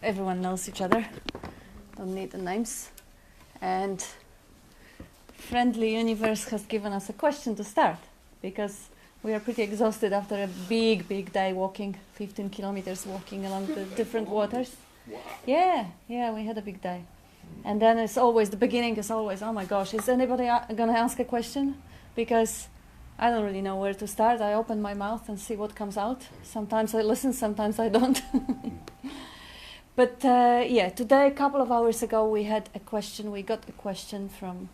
everyone knows each other. Don't need the names. And Friendly Universe has given us a question to start, because we are pretty exhausted after a big day walking, 15 kilometers walking along the different waters. Wow. Yeah, we had a big day. And then it's always, the beginning is always, oh my gosh, is anybody going to ask a question? Because I don't really know where to start. I open my mouth and see what comes out. Sometimes I listen, sometimes I don't. But today, a couple of hours ago, we got a question from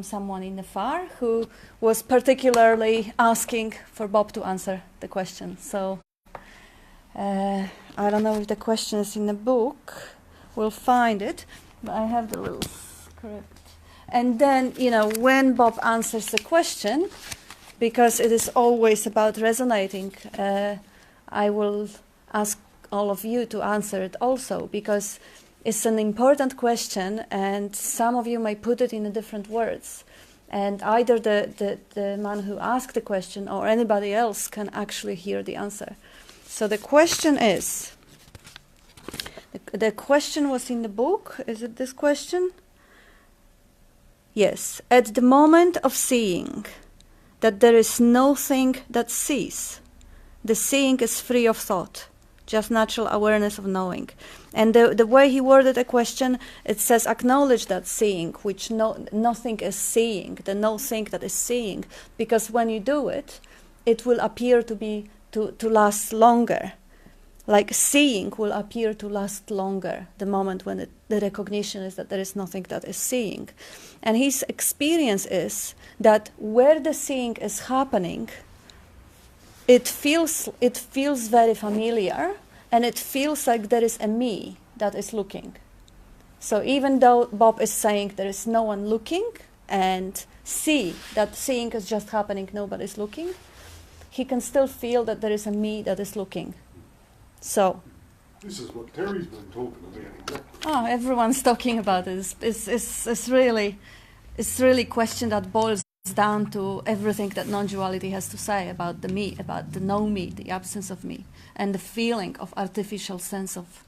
someone in the far who was particularly asking for Bob to answer the question. So I don't know if the question is in the book. We'll find it. But I have the little script. And then, when Bob answers the question, because it is always about resonating, I will ask all of you to answer it also, because it's an important question and some of you may put it in different words. And either the man who asked the question or anybody else can actually hear the answer. So the question is, the question was in the book. Is it this question? Yes. At the moment of seeing that there is nothing that sees, the seeing is free of thought, just natural awareness of knowing. And the way he worded the question, it says acknowledge that seeing, which nothing is seeing, the no thing that is seeing, because when you do it, it will appear to last longer. Like seeing will appear to last longer the moment when the recognition is that there is nothing that is seeing. And his experience is that where the seeing is happening, it feels very familiar, and it feels like there is a me that is looking. So even though Bob is saying there is no one looking, and that seeing is just happening, nobody's looking, he can still feel that there is a me that is looking. So this is what Terry's been talking about exactly. Oh, everyone's talking about it. It's really a question that boils down to everything that non-duality has to say about the me, about the no me, the absence of me, and the feeling of artificial sense of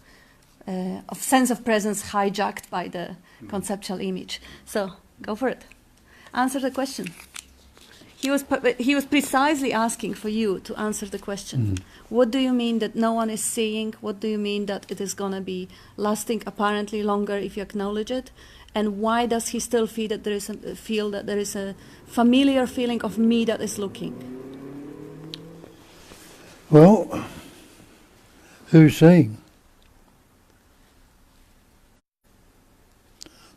presence hijacked by the conceptual image. So go for it. Answer the question. He was precisely asking for you to answer the question. What do you mean that no one is seeing? What do you mean that it is going to be lasting apparently longer if you acknowledge it? And why does he still feel that there is a familiar feeling of me that is looking? Well, who's seeing?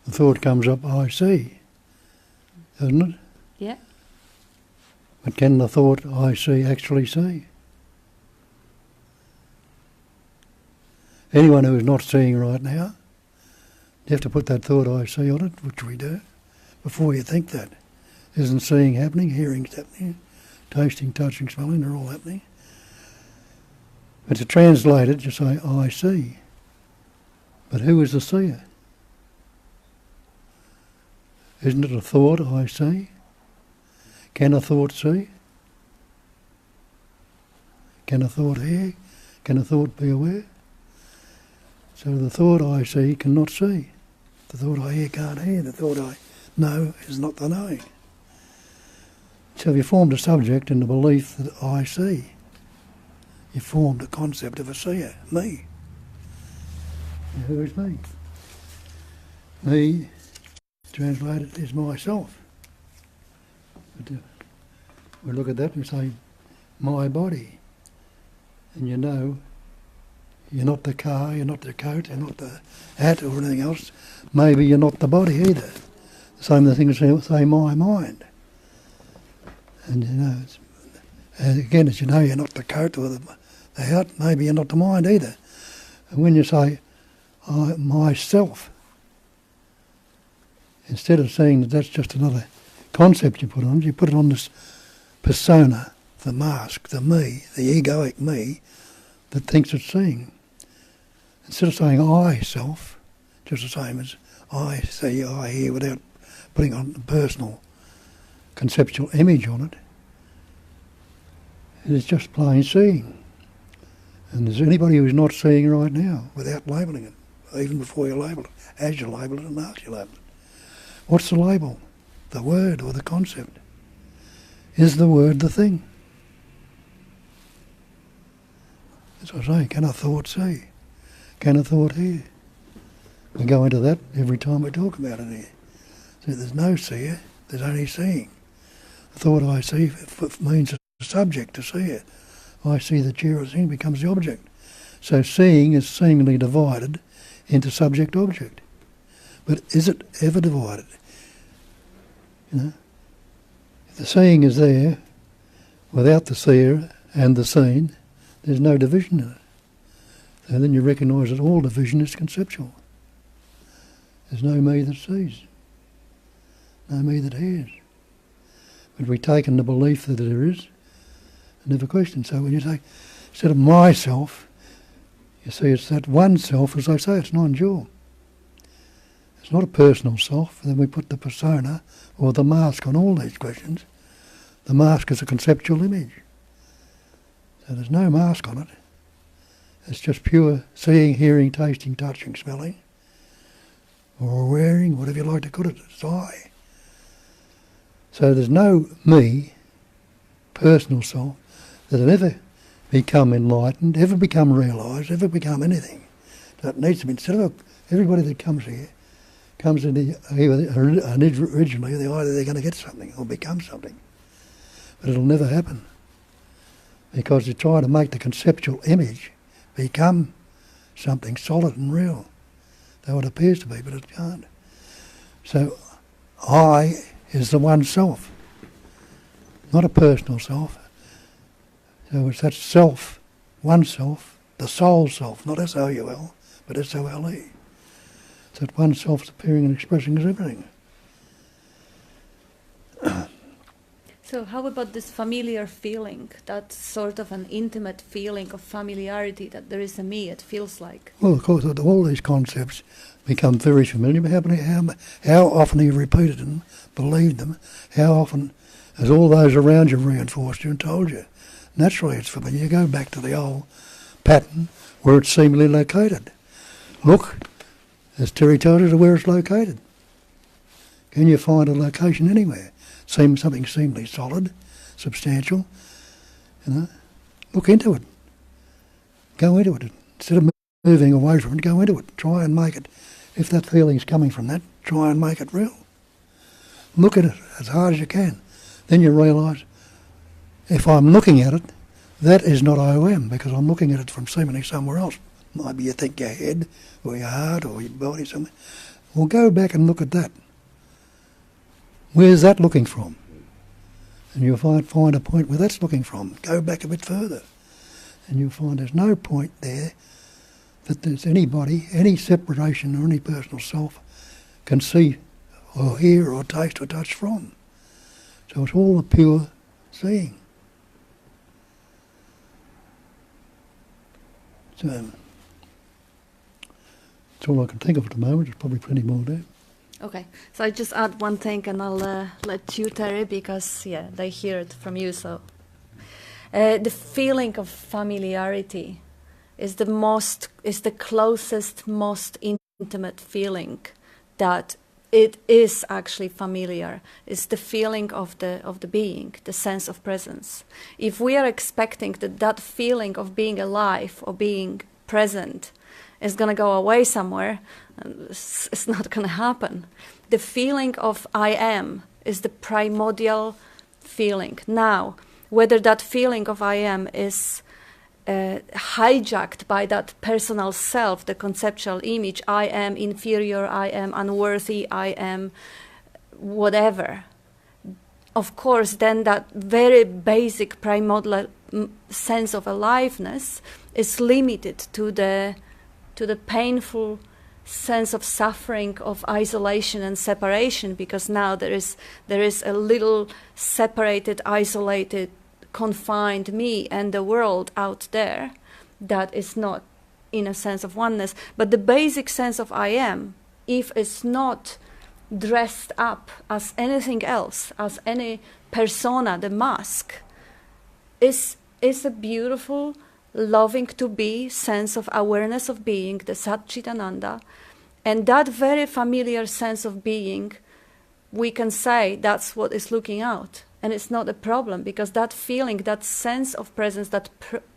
The thought comes up, I see, doesn't it? Yeah. But can the thought I see actually see? Anyone who is not seeing right now, you have to put that thought I see on it, which we do, before you think that. Isn't seeing happening, hearing's happening, tasting, touching, smelling, they're all happening. But to translate it, you say, I see. But who is the seer? Isn't it a thought I see? Can a thought see? Can a thought hear? Can a thought be aware? So the thought I see cannot see. The thought I hear can't hear. The thought I know is not the knowing. So you formed a subject in the belief that I see. You formed a concept of a seer, me. And who is me? Me, translated, is myself. But we look at that and say, my body. And you know, you're not the car, you're not the coat, you're not the hat or anything else. Maybe you're not the body either. The same thing as say my mind. And you know, and again, as you know, you're not the coat or the hat, maybe you're not the mind either. And when you say, I, myself, instead of saying that that's just another concept you put on, you put it on this persona, the mask, the me, the egoic me that thinks it's seeing. Instead of saying I self, just the same as I see, I hear, without putting on a personal conceptual image on it, it is just plain seeing. And there's anybody who's not seeing right now without labelling it, even before you label it, as you label it and after you label it. What's the label? The word or the concept? Is the word the thing? As I say, can a thought see? Can a thought hear? We go into that every time we talk about it here. So there's no seer, there's only seeing. The thought I see means a subject to see it. I see the chair or thing becomes the object. So seeing is seemingly divided into subject-object. But is it ever divided? You know? If the seeing is there, without the seer and the seen, there's no division in it. So then you recognise that all division is conceptual. There's no me that sees, no me that hears. But we take in the belief that there is, and never question. So when you say, instead of myself, you see it's that one self, as I say, it's non-dual. It's not a personal self. Then we put the persona or the mask on all these questions. The mask is a conceptual image. So there's no mask on it. It's just pure seeing, hearing, tasting, touching, smelling, or wearing, whatever you like to call it. It's I. So there's no me, personal self, that have ever become enlightened, ever become realised, ever become anything. So it needs to be, instead of everybody that comes here, comes in originally, either they're going to get something or become something. But it'll never happen. Because you try to make the conceptual image become something solid and real. Though it appears to be, but it can't. So I is the one self, not a personal self. So it's that self, one self, the soul self, not S-O-U-L, but S-O-L-E. It's that one self's appearing and expressing as everything. So how about this familiar feeling, that sort of an intimate feeling of familiarity, that there is a me, it feels like? Well, of course, all these concepts become very familiar, but how often have you repeated them, believed them, how often has all those around you reinforced you and told you? Naturally it's familiar. You go back to the old pattern where it's seemingly located. Look, as Terry told us, where it's located. Can you find a location anywhere? Something seemingly solid, substantial, you know? Look into it. Go into it. Instead of moving away from it, go into it. Try and make it, if that feeling's coming from that, try and make it real. Look at it as hard as you can. Then you realise, if I'm looking at it, that is not OM, because I'm looking at it from seemingly somewhere else. Maybe you think your head, or your heart, or your body, something. Well, go back and look at that. Where's that looking from? And you'll find a point where that's looking from. Go back a bit further. And you'll find there's no point there that there's anybody, any separation or any personal self can see or hear or taste or touch from. So it's all a pure seeing. So that's all I can think of at the moment. There's probably plenty more there. Okay, so I just add one thing and I'll let you, Terry, because, yeah, they hear it from you, so. The feeling of familiarity is the closest, most intimate feeling that it is actually familiar. It's the feeling of the being, the sense of presence. If we are expecting that feeling of being alive or being present is going to go away somewhere, it's not going to happen. The feeling of I am is the primordial feeling. Now, whether that feeling of I am is hijacked by that personal self, the conceptual image, I am inferior, I am unworthy, I am whatever. Of course, then that very basic primordial sense of aliveness is limited to the painful sense of suffering, of isolation and separation, because now there is a little separated, isolated, confined me and the world out there that is not in a sense of oneness. But the basic sense of I am, if it's not dressed up as anything else, as any persona, the mask, is a beautiful loving to be, sense of awareness of being, the Sat Chit Ananda. And that very familiar sense of being, we can say that's what is looking out. And it's not a problem, because that feeling, that sense of presence, that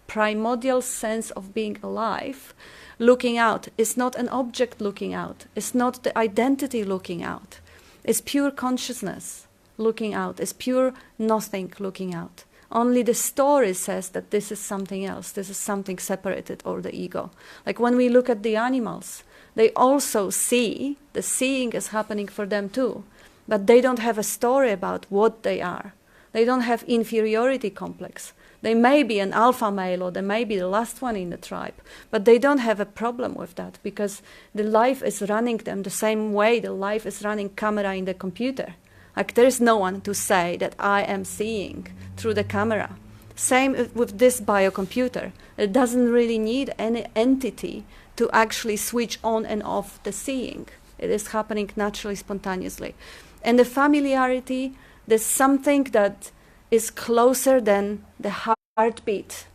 primordial sense of being alive, looking out, is not an object looking out. It's not the identity looking out. It's pure consciousness looking out. It's pure nothing looking out. Only the story says that this is something else. This is something separated, or the ego. Like when we look at the animals, they also see, the seeing is happening for them too. But they don't have a story about what they are. They don't have inferiority complex. They may be an alpha male, or they may be the last one in the tribe, but they don't have a problem with that, because the life is running them the same way the life is running camera in the computer. Like there is no one to say that I am seeing through the camera. Same with this biocomputer. It doesn't really need any entity to actually switch on and off the seeing. It is happening naturally, spontaneously. And the familiarity, there's something that is closer than the heartbeat,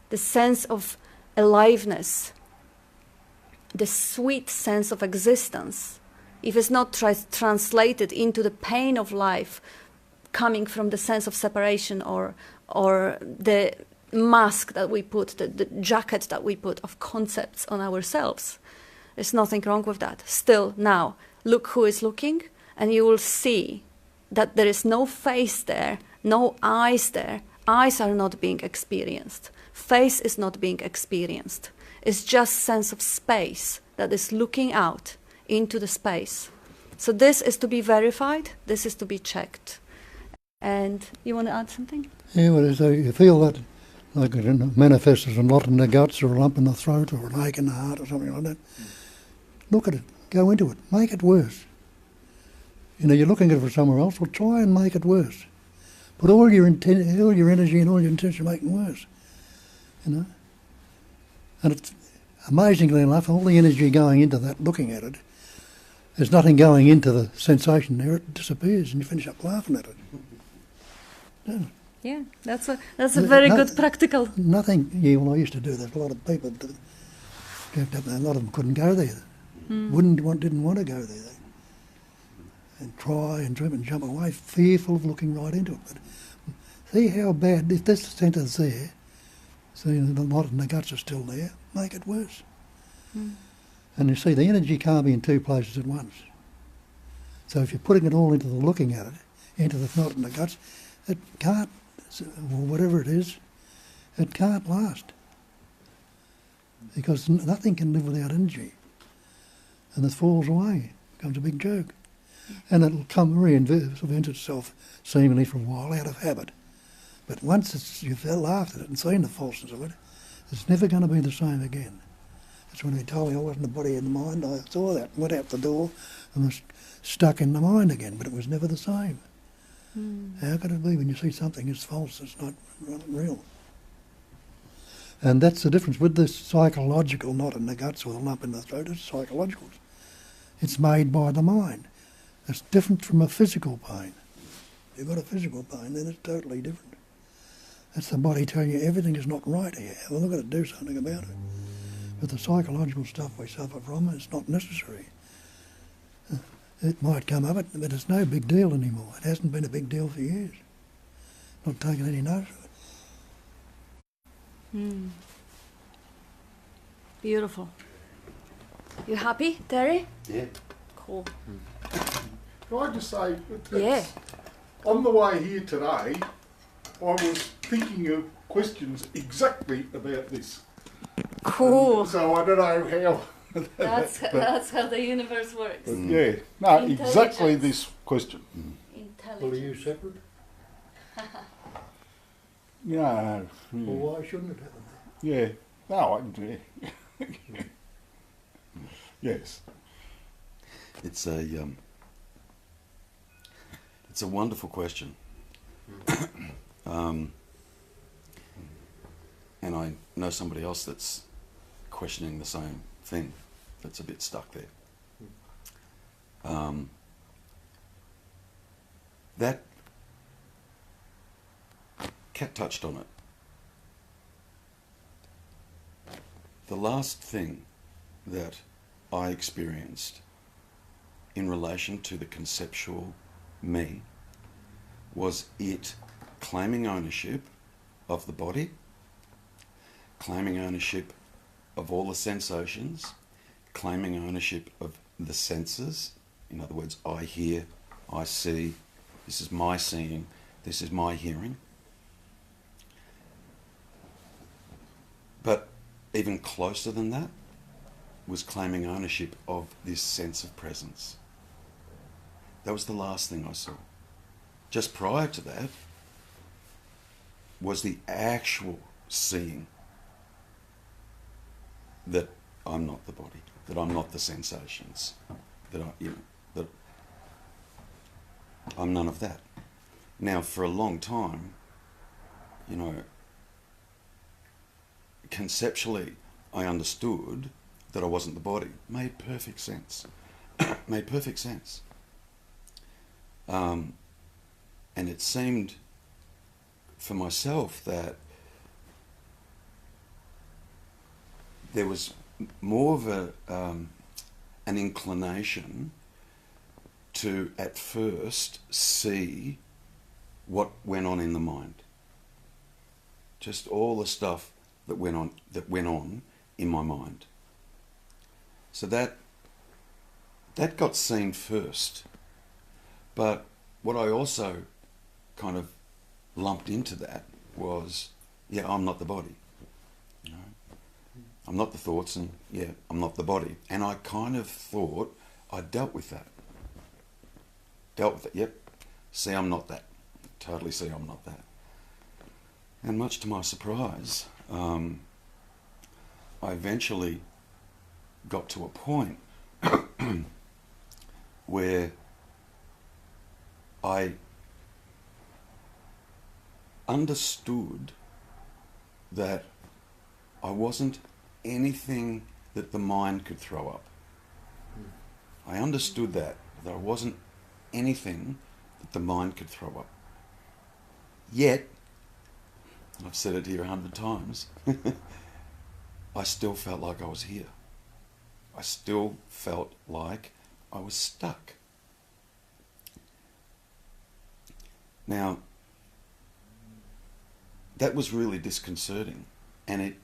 the sense of aliveness, the sweet sense of existence. If it's not translated into the pain of life coming from the sense of separation, or the mask that we put, the jacket that we put of concepts on ourselves, there's nothing wrong with that. Still, now, look who is looking, and you will see that there is no face there, no eyes there. Eyes are not being experienced. Face is not being experienced. It's just sense of space that is looking out into the space. So this is to be verified. This is to be checked. And you want to add something? Yeah, well, so you feel that, like it manifests as a knot in the guts, or a lump in the throat, or an ache in the heart, or something like that. Look at it. Go into it. Make it worse. You know, you're looking at it for somewhere else. Well, try and make it worse. Put all your energy and all your intention making worse. You know, and it's amazingly enough, all the energy going into that, looking at it, there's nothing going into the sensation there. It disappears, and you finish up laughing at it. Yeah. Yeah, that's a very good practical. Nothing. Yeah, well, I used to do that. A lot of people, a lot of them couldn't go there. Didn't want to go there. And try and trip and jump away, fearful of looking right into it. But see how bad, if this centre's there, see the knot in the guts are still there, make it worse. And you see, the energy can't be in two places at once. So if you're putting it all into the looking at it, into the knot in the guts, it can't, or whatever it is, it can't last. Because nothing can live without energy. And it falls away, becomes a big joke. And it'll reinvent itself seemingly for a while out of habit. But once you've laughed at it and seen the falseness of it, it's never going to be the same again. That's when he told me I wasn't a body in the mind. I saw that, went out the door and was stuck in the mind again, but it was never the same. How could it be when you see something as false, it's not real? And that's the difference with this psychological knot in the guts or the lump in the throat. It's psychological. It's made by the mind. It's different from a physical pain. If you've got a physical pain, then it's totally different. That's the body telling you everything is not right here. Have a look at it, do something about it. But the psychological stuff we suffer from, it's not necessary. It might come of it, but it's no big deal anymore. It hasn't been a big deal for years. Not taking any notice of it. Beautiful. You happy, Terry? Yeah. Cool. Can I just say, Yeah. on the way here today, I was thinking of questions exactly about this. Cool. So I don't know how. That's how the universe works. But yeah, no, exactly Intelligence. this question. Intelligent. Well, are you separate? No. Well, why shouldn't it happen? Yeah. No, yeah. Yes. It's a wonderful question. And I know somebody else that's questioning the same thing, that's a bit stuck there. That Kat touched on it. the last thing that I experienced in relation to the conceptual me was it claiming ownership of the body, claiming ownership of all the sensations, claiming ownership of the senses. In other words, I hear, I see, this is my seeing, this is my hearing. But even closer than that was claiming ownership of this sense of presence. That was the last thing I saw. Just prior to that was the actual seeing that I'm not the body, that I'm not the sensations, that that I'm none of that. Now, for a long time, conceptually, I understood that I wasn't the body. Made perfect sense. Made perfect sense. And it seemed for myself that there was more of an inclination to at first see what went on in the mind. Just all the stuff that went on in my mind. So that got seen first. But what I also kind of lumped into that was, I'm not the body. I'm not the thoughts, and I'm not the body. And I kind of thought I dealt with that. See, I'm not that. Totally see I'm not that. And much to my surprise, I eventually got to a point where I understood that I wasn't anything that the mind could throw up. I understood that I wasn't anything that the mind could throw up. Yet, and I've said it here 100 times, I still felt like I was here. I still felt like I was stuck. Now, that was really disconcerting, and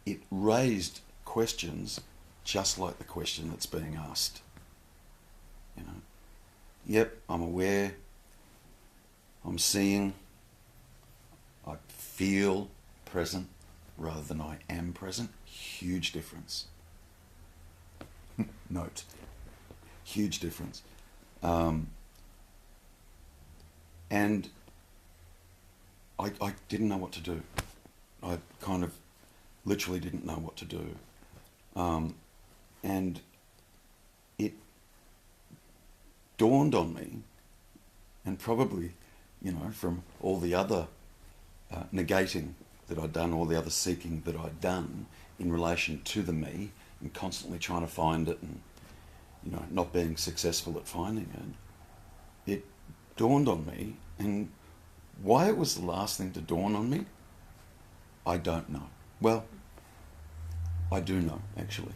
it raised questions just like the question that's being asked. Yep, I'm aware, I'm seeing, I feel present rather than I am present. Huge difference. Note. Huge difference. And I didn't know what to do. I kind of literally didn't know what to do. And it dawned on me, and probably, from all the other negating that I'd done, all the other seeking that I'd done in relation to the me, and constantly trying to find it and, not being successful at finding it, it dawned on me, and why it was the last thing to dawn on me, I don't know. Well, I do know, actually.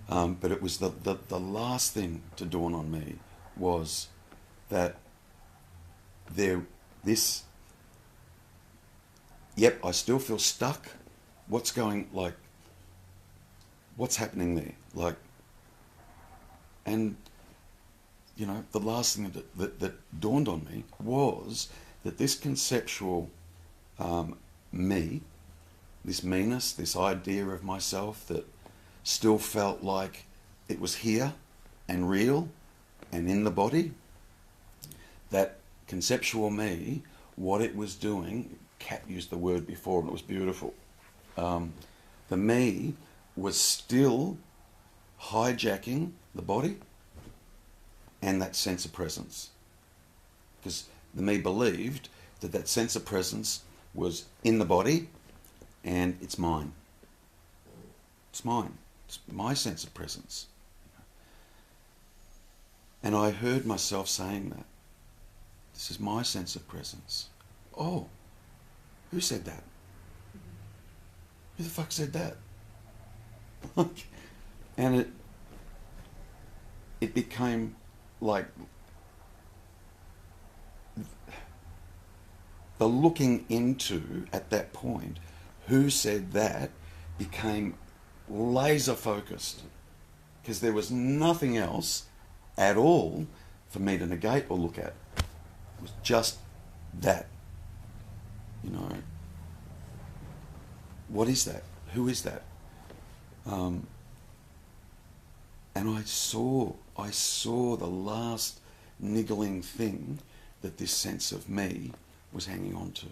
But it was the last thing to dawn on me was that I still feel stuck. What's happening there? And, the last thing that dawned on me was that this conceptual me, this meanness, this idea of myself that still felt like it was here and real and in the body, that conceptual me, what it was doing, Kat used the word before and it was beautiful, the me was still hijacking the body and that sense of presence. Because the me believed that sense of presence was in the body and it's mine. It's mine. It's my sense of presence. And I heard myself saying that. This is my sense of presence. Oh, who said that? Who the fuck said that? And it became like the looking into, at that point, who said that, became laser focused, because there was nothing else at all for me to negate or look at. It was just that. You know, what is that? Who is that? And I saw the last niggling thing that this sense of me was hanging on to.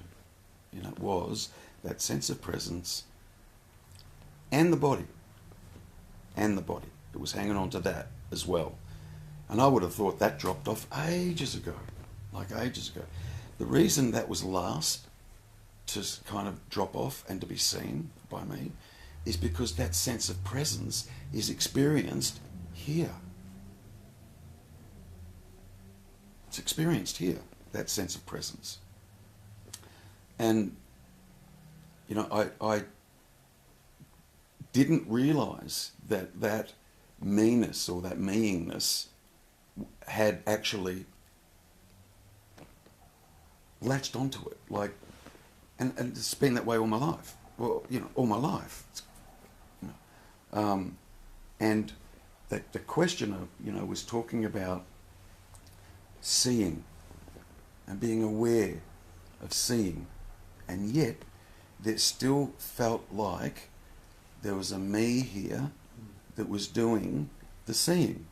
You know, it was that sense of presence and the body. And the body. It was hanging on to that as well. And I would have thought that dropped off ages ago. Like ages ago. The reason that was last to kind of drop off and to be seen by me is because that sense of presence is experienced here. It's experienced here, that sense of presence. And, you know, I didn't realise that meanness or that meeingness had actually latched onto it. Like, and it's been that way all my life. Well, you know, all my life. You know, and the questioner, you know, was talking about seeing and being aware of seeing, and yet there still felt like there was a me here that was doing the seeing.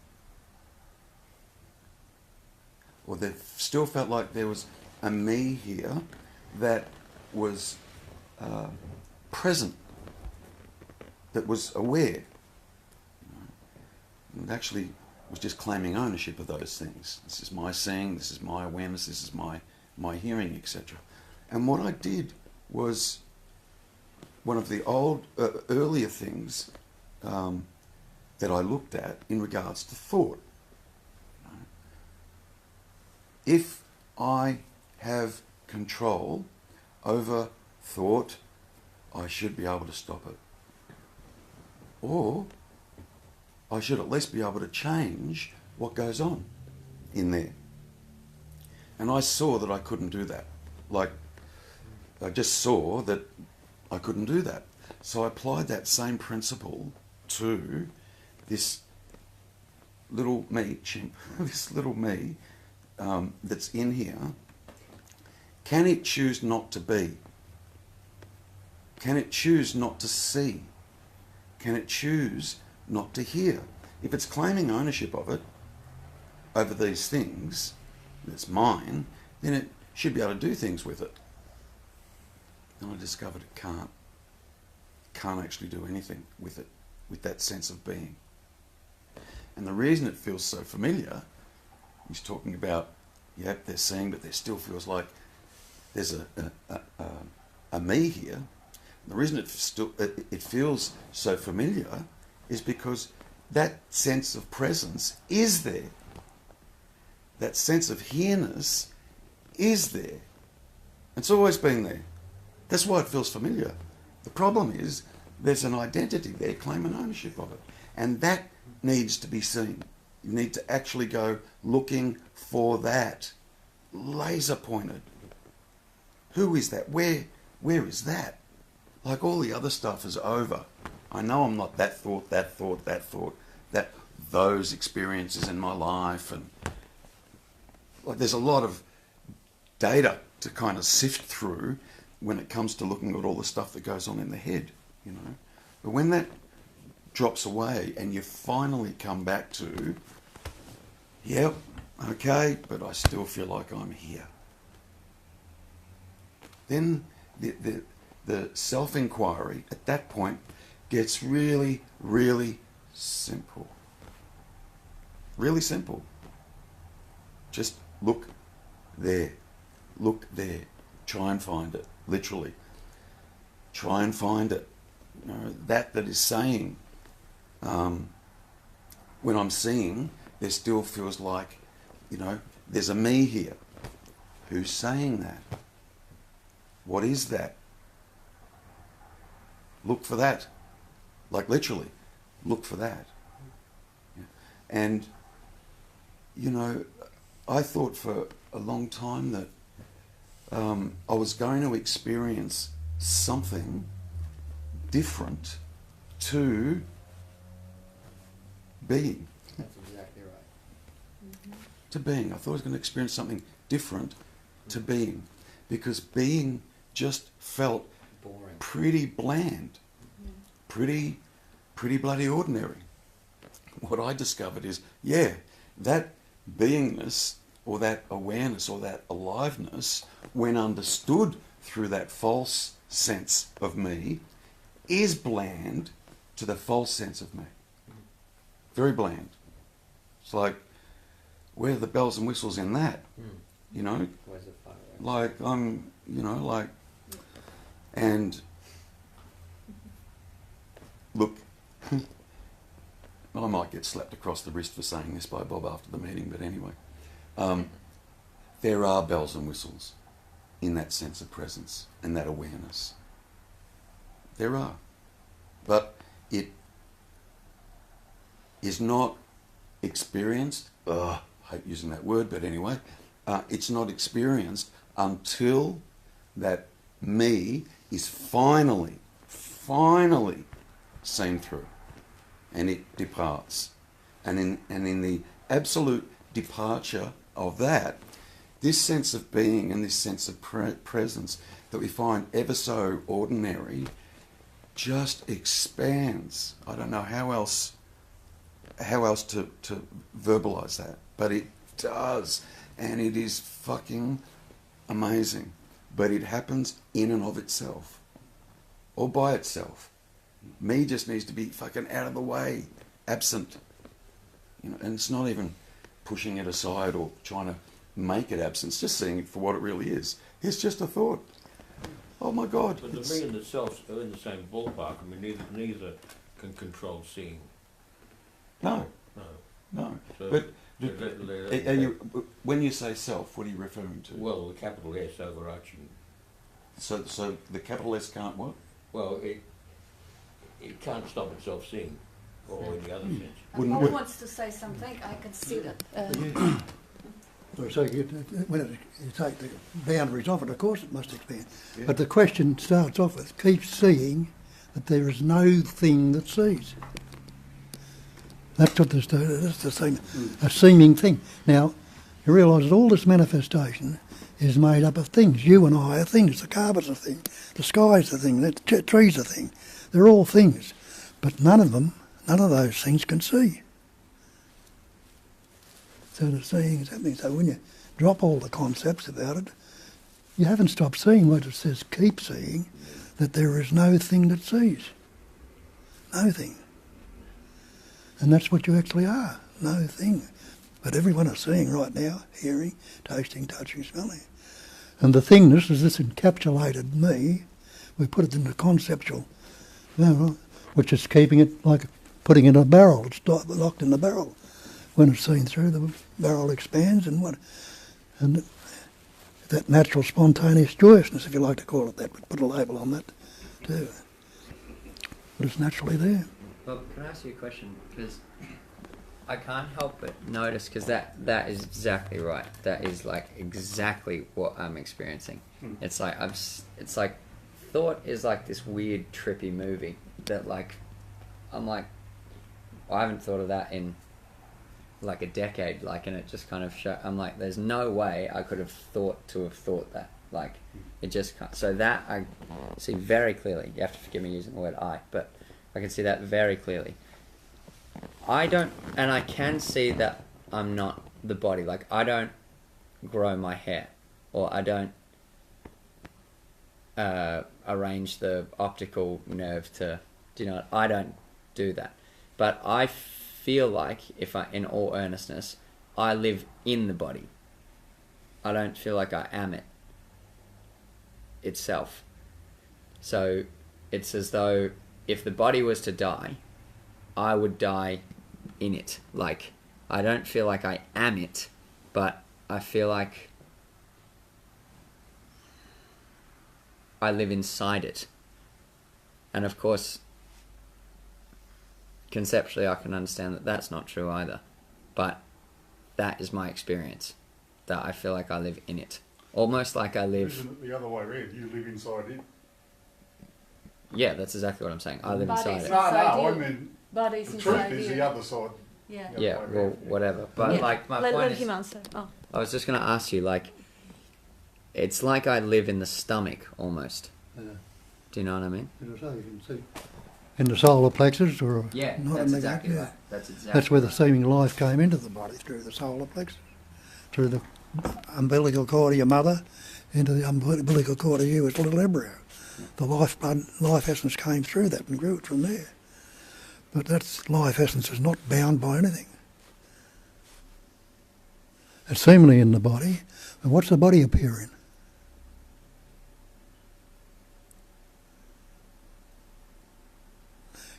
Or there still felt like there was a me here that was present, that was aware. And actually was just claiming ownership of those things. This is my seeing, this is my awareness, this is my hearing, etc. And what I did was one of the earlier things that I looked at in regards to thought. If I have control over thought, I should be able to stop it. Or I should at least be able to change what goes on in there. And I saw that I couldn't do that. Like, I just saw that I couldn't do that. So I applied that same principle to this little me, chimp, this little me that's in here. Can it choose not to be? Can it choose not to see? Can it choose not to hear? If it's claiming ownership of it, over these things, that's mine, then it should be able to do things with it. And I discovered it can't. Can't actually do anything with it, with that sense of being. And the reason it feels so familiar, he's talking about, yep, they're seeing, but there still feels like there's a me here. The reason it feels so familiar is because that sense of presence is there. That sense of here-ness is there. It's always been there. That's why it feels familiar. The problem is there's an identity there claiming ownership of it. And that needs to be seen. You need to actually go looking for that. Laser pointed. Who is that? Where is that? Like all the other stuff is over. I know I'm not that thought, those experiences in my life, and like there's a lot of data to kind of sift through when it comes to looking at all the stuff that goes on in the head, you know. But when that drops away and you finally come back to, yep, okay, but I still feel like I'm here. Then the self-inquiry at that point gets really, really simple. Really simple. Just look there. Look there. Try and find it. Literally. Try and find it. You know, that is saying, when I'm seeing, there still feels like, you know, there's a me here. Who's saying that? What is that? Look for that. Like literally. look for that. Yeah. And, you know, I thought for a long time that I was going to experience something different to being. That's exactly right. To being. I thought I was going to experience something different to being, because being just felt Boring. pretty bland, pretty bloody ordinary. What I discovered is, yeah, that beingness or that awareness or that aliveness, when understood through that false sense of me, is bland to the false sense of me. Very bland. It's like, where are the bells and whistles in that? You know? Where's the fireworks? Like, I'm, you know, like, and look, I might get slapped across the wrist for saying this by Bob after the meeting, but anyway, there are bells and whistles in that sense of presence and that awareness. There are. But it is not experienced, I hate using that word, but anyway, it's not experienced until that me is finally seen through, and it departs. And in the absolute departure of that, this sense of being and this sense of presence that we find ever so ordinary just expands. I don't know how else to verbalize that, but it does, and it is fucking amazing. But it happens in and of itself, or by itself. Me just needs to be fucking out of the way, absent. You know, and it's not even pushing it aside or trying to make it absent. It's just seeing it for what it really is. It's just a thought. Oh my God. But the me and the self are in the same ballpark. I mean, neither can control seeing. No. So But are when you say self, what are you referring to? well, the capital S overarching. So the capital S can't what? Well, it can't stop itself seeing, or in the other sense. Paul wants to say something. I can see that. So when you take the boundaries off it, of course it must expand. Yeah. But the question starts off with, keep seeing that there is no thing that sees. That's what that's the same, a seeming thing. Now, you realise that all this manifestation is made up of things. You and I are things. The carpet's a thing. The sky's a thing. The tree's a thing. They're all things. But none of those things can see. So the seeing is happening. So when you drop all the concepts about it, you haven't stopped seeing what it says, keep seeing, that there is no thing that sees. No thing. And that's what you actually are, no thing. But everyone is seeing right now, hearing, tasting, touching, smelling. And the thingness is this encapsulated me. We put it in the conceptual, which is keeping it like putting it in a barrel. It's locked in the barrel. When it's seen through, the barrel expands and that natural spontaneous joyousness, if you like to call it that, but put a label on that too. But it's naturally there. Well, can I ask you a question? Because I can't help but notice, because that is exactly right. That is like exactly what I'm experiencing. It's like thought is like this weird trippy movie that like I'm like, I haven't thought of that in like a decade, like, and it just kind of I'm like, there's no way I could have thought that, like, it just can't. So that I see very clearly. You have to forgive me using the word I, but I can see that very clearly. I can see that I'm not the body. Like, I don't grow my hair, or I don't arrange the optical nerve to, I don't do that. But I feel like, in all earnestness, I live in the body. I don't feel like I am it itself. So it's as though if the body was to die, I would die in it. Like, I don't feel like I am it, but I feel like I live inside it. And of course, conceptually I can understand that that's not true either. But that is my experience. That I feel like I live in it. Almost like I live... Isn't it the other way around? You live inside it. Yeah, that's exactly what I'm saying. I live Bodies inside it. No, inside I you. mean, Bodies the inside truth is you. the other side. Yeah. Yeah. Yeah, well, whatever. But Yeah. like my let point is, him answer. Oh. I was just going to ask you, like, it's like I live in the stomach almost. Yeah. Do you know what I mean? As I say, you can see in the solar plexus, or Yeah, not that's in the exactly yeah. right. That's exactly That's where the right. seeming life came into the body, through the solar plexus, through the umbilical cord of your mother, into the umbilical cord of you as a little embryo. The life essence came through that and grew it from there. But that life essence is not bound by anything. It's seemingly in the body, but what's the body appear in?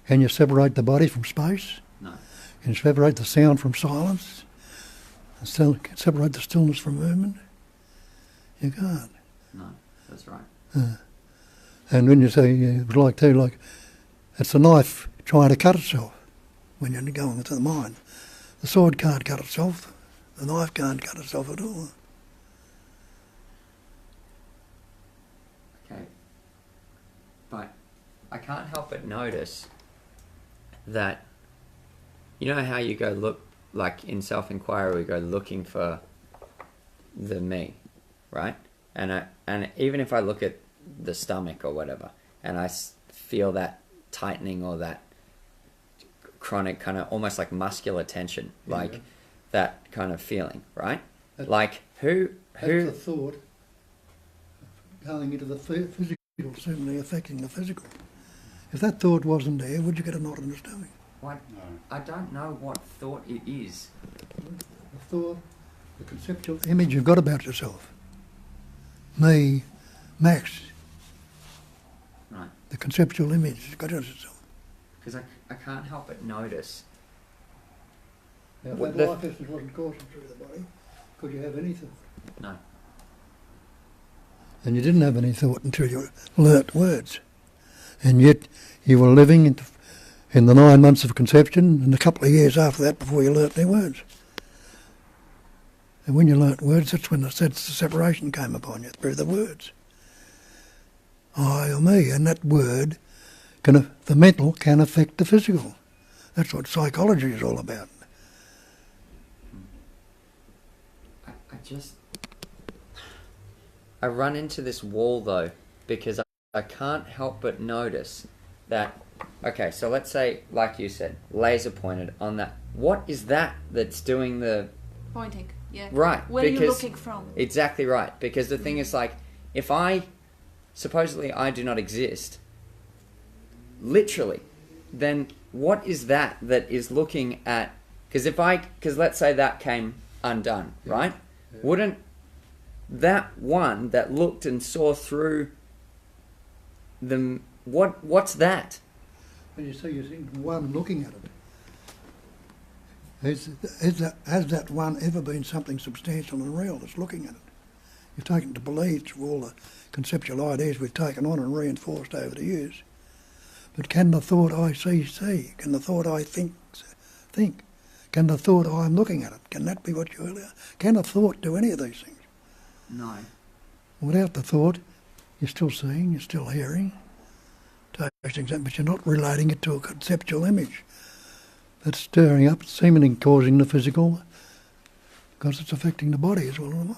Can you separate the body from space? No. Can you separate the sound from silence? And still separate the stillness from movement? You can't. No, that's right. And when you say, it was like too, like, it's a knife trying to cut itself when you're going into the mind. The sword can't cut itself. The knife can't cut itself at all. Okay. But I can't help but notice that, you know how you go look, like in self-inquiry, we go looking for the me, right? And even if I look at the stomach or whatever, and I feel that tightening or that chronic kind of almost like muscular tension, like that kind of feeling, right? Like who That's the thought going into the physical, certainly affecting the physical. If that thought wasn't there, would you get a knot in the stomach? what? No. I don't know what thought it is. The thought, the conceptual image you've got about yourself. Me, Max, Right. the conceptual image you've got of yourself. Because I can't help but notice. Now, if What that the- life essence wasn't coursing through the body, could you have any thought? No. And you didn't have any thought until you learnt words. And yet you were living in the 9 months of conception and a couple of years after that before you learnt any words. And when you learnt words, that's when the sense of separation came upon you, through the words. I or me, and that word, the mental can affect the physical. That's what psychology is all about. I run into this wall though, because I can't help but notice that, okay, so let's say, like you said, laser pointed on that. What is that that's doing the... Pointing, yeah. Right. Where are you because- looking from? Exactly right. Because the thing is, like, if supposedly I do not exist, literally, then what is that is looking at... Because let's say that came undone, right? Yeah. Wouldn't that one that looked and saw through what's that? When you say you're seeing one looking at it, has that one ever been something substantial and real that's looking at it? You've taken to believe through all the conceptual ideas we've taken on and reinforced over the years. But can the thought I see? Can the thought I think? Can the thought I'm looking at it? Can that be what you're... Can a thought do any of these things? No. Without the thought, you're still seeing, you're still hearing, tasting something, but you're not relating it to a conceptual image. That's stirring up, seemingly causing the physical, because it's affecting the body as well as the mind.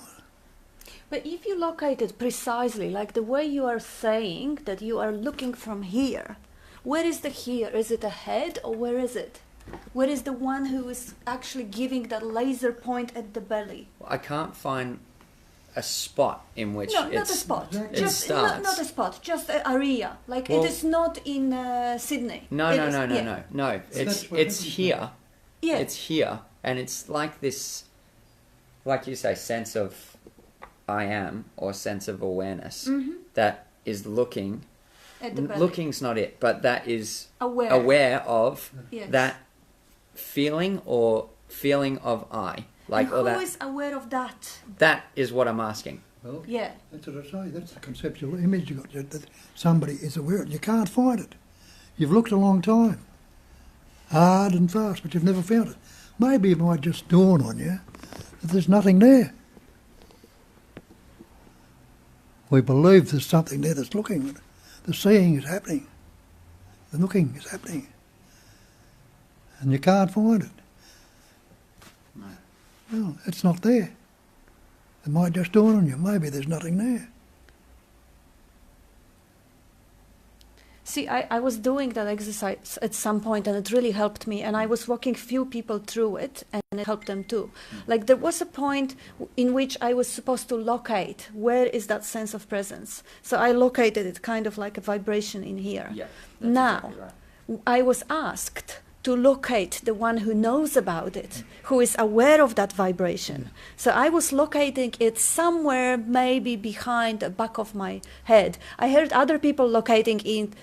But if you locate it precisely, like the way you are saying that you are looking from here, where is the here? Is it a head or where is it? Where is the one who is actually giving that laser point at the belly? I can't find a spot in which No, not a it's... spot. It Just starts. not a spot. Just an area. Like Well- it is not in Sydney. No. It is- yeah. No. That's what It's happens here. Yeah. It's here, and it's like this, like you say, sense of I am, or sense of awareness that is looking. At the belly. Looking's not it, but that is Aware. aware of Yes. that feeling or feeling of I. Like, and or who that. is aware of that? That is what I'm asking. Well, Yeah. that's what I say, that's the conceptual image you got, that somebody is aware of. You can't find it. You've looked a long time. hard and fast, but you've never found it. Maybe it might just dawn on you that there's nothing there. We believe there's something there that's looking. The seeing is happening. The looking is happening. And you can't find it. No. Well, it's not there. It might just dawn on you. Maybe there's nothing there. See, I was doing that exercise at some point and it really helped me, and I was walking few people through it and it helped them too. Like there was a point in which I was supposed to locate where is that sense of presence. So I located it kind of like a vibration in here. Yeah. Now, Exactly right. I was asked to locate the one who knows about it, who is aware of that vibration. So I was locating it somewhere maybe behind the back of my head. I heard other people locating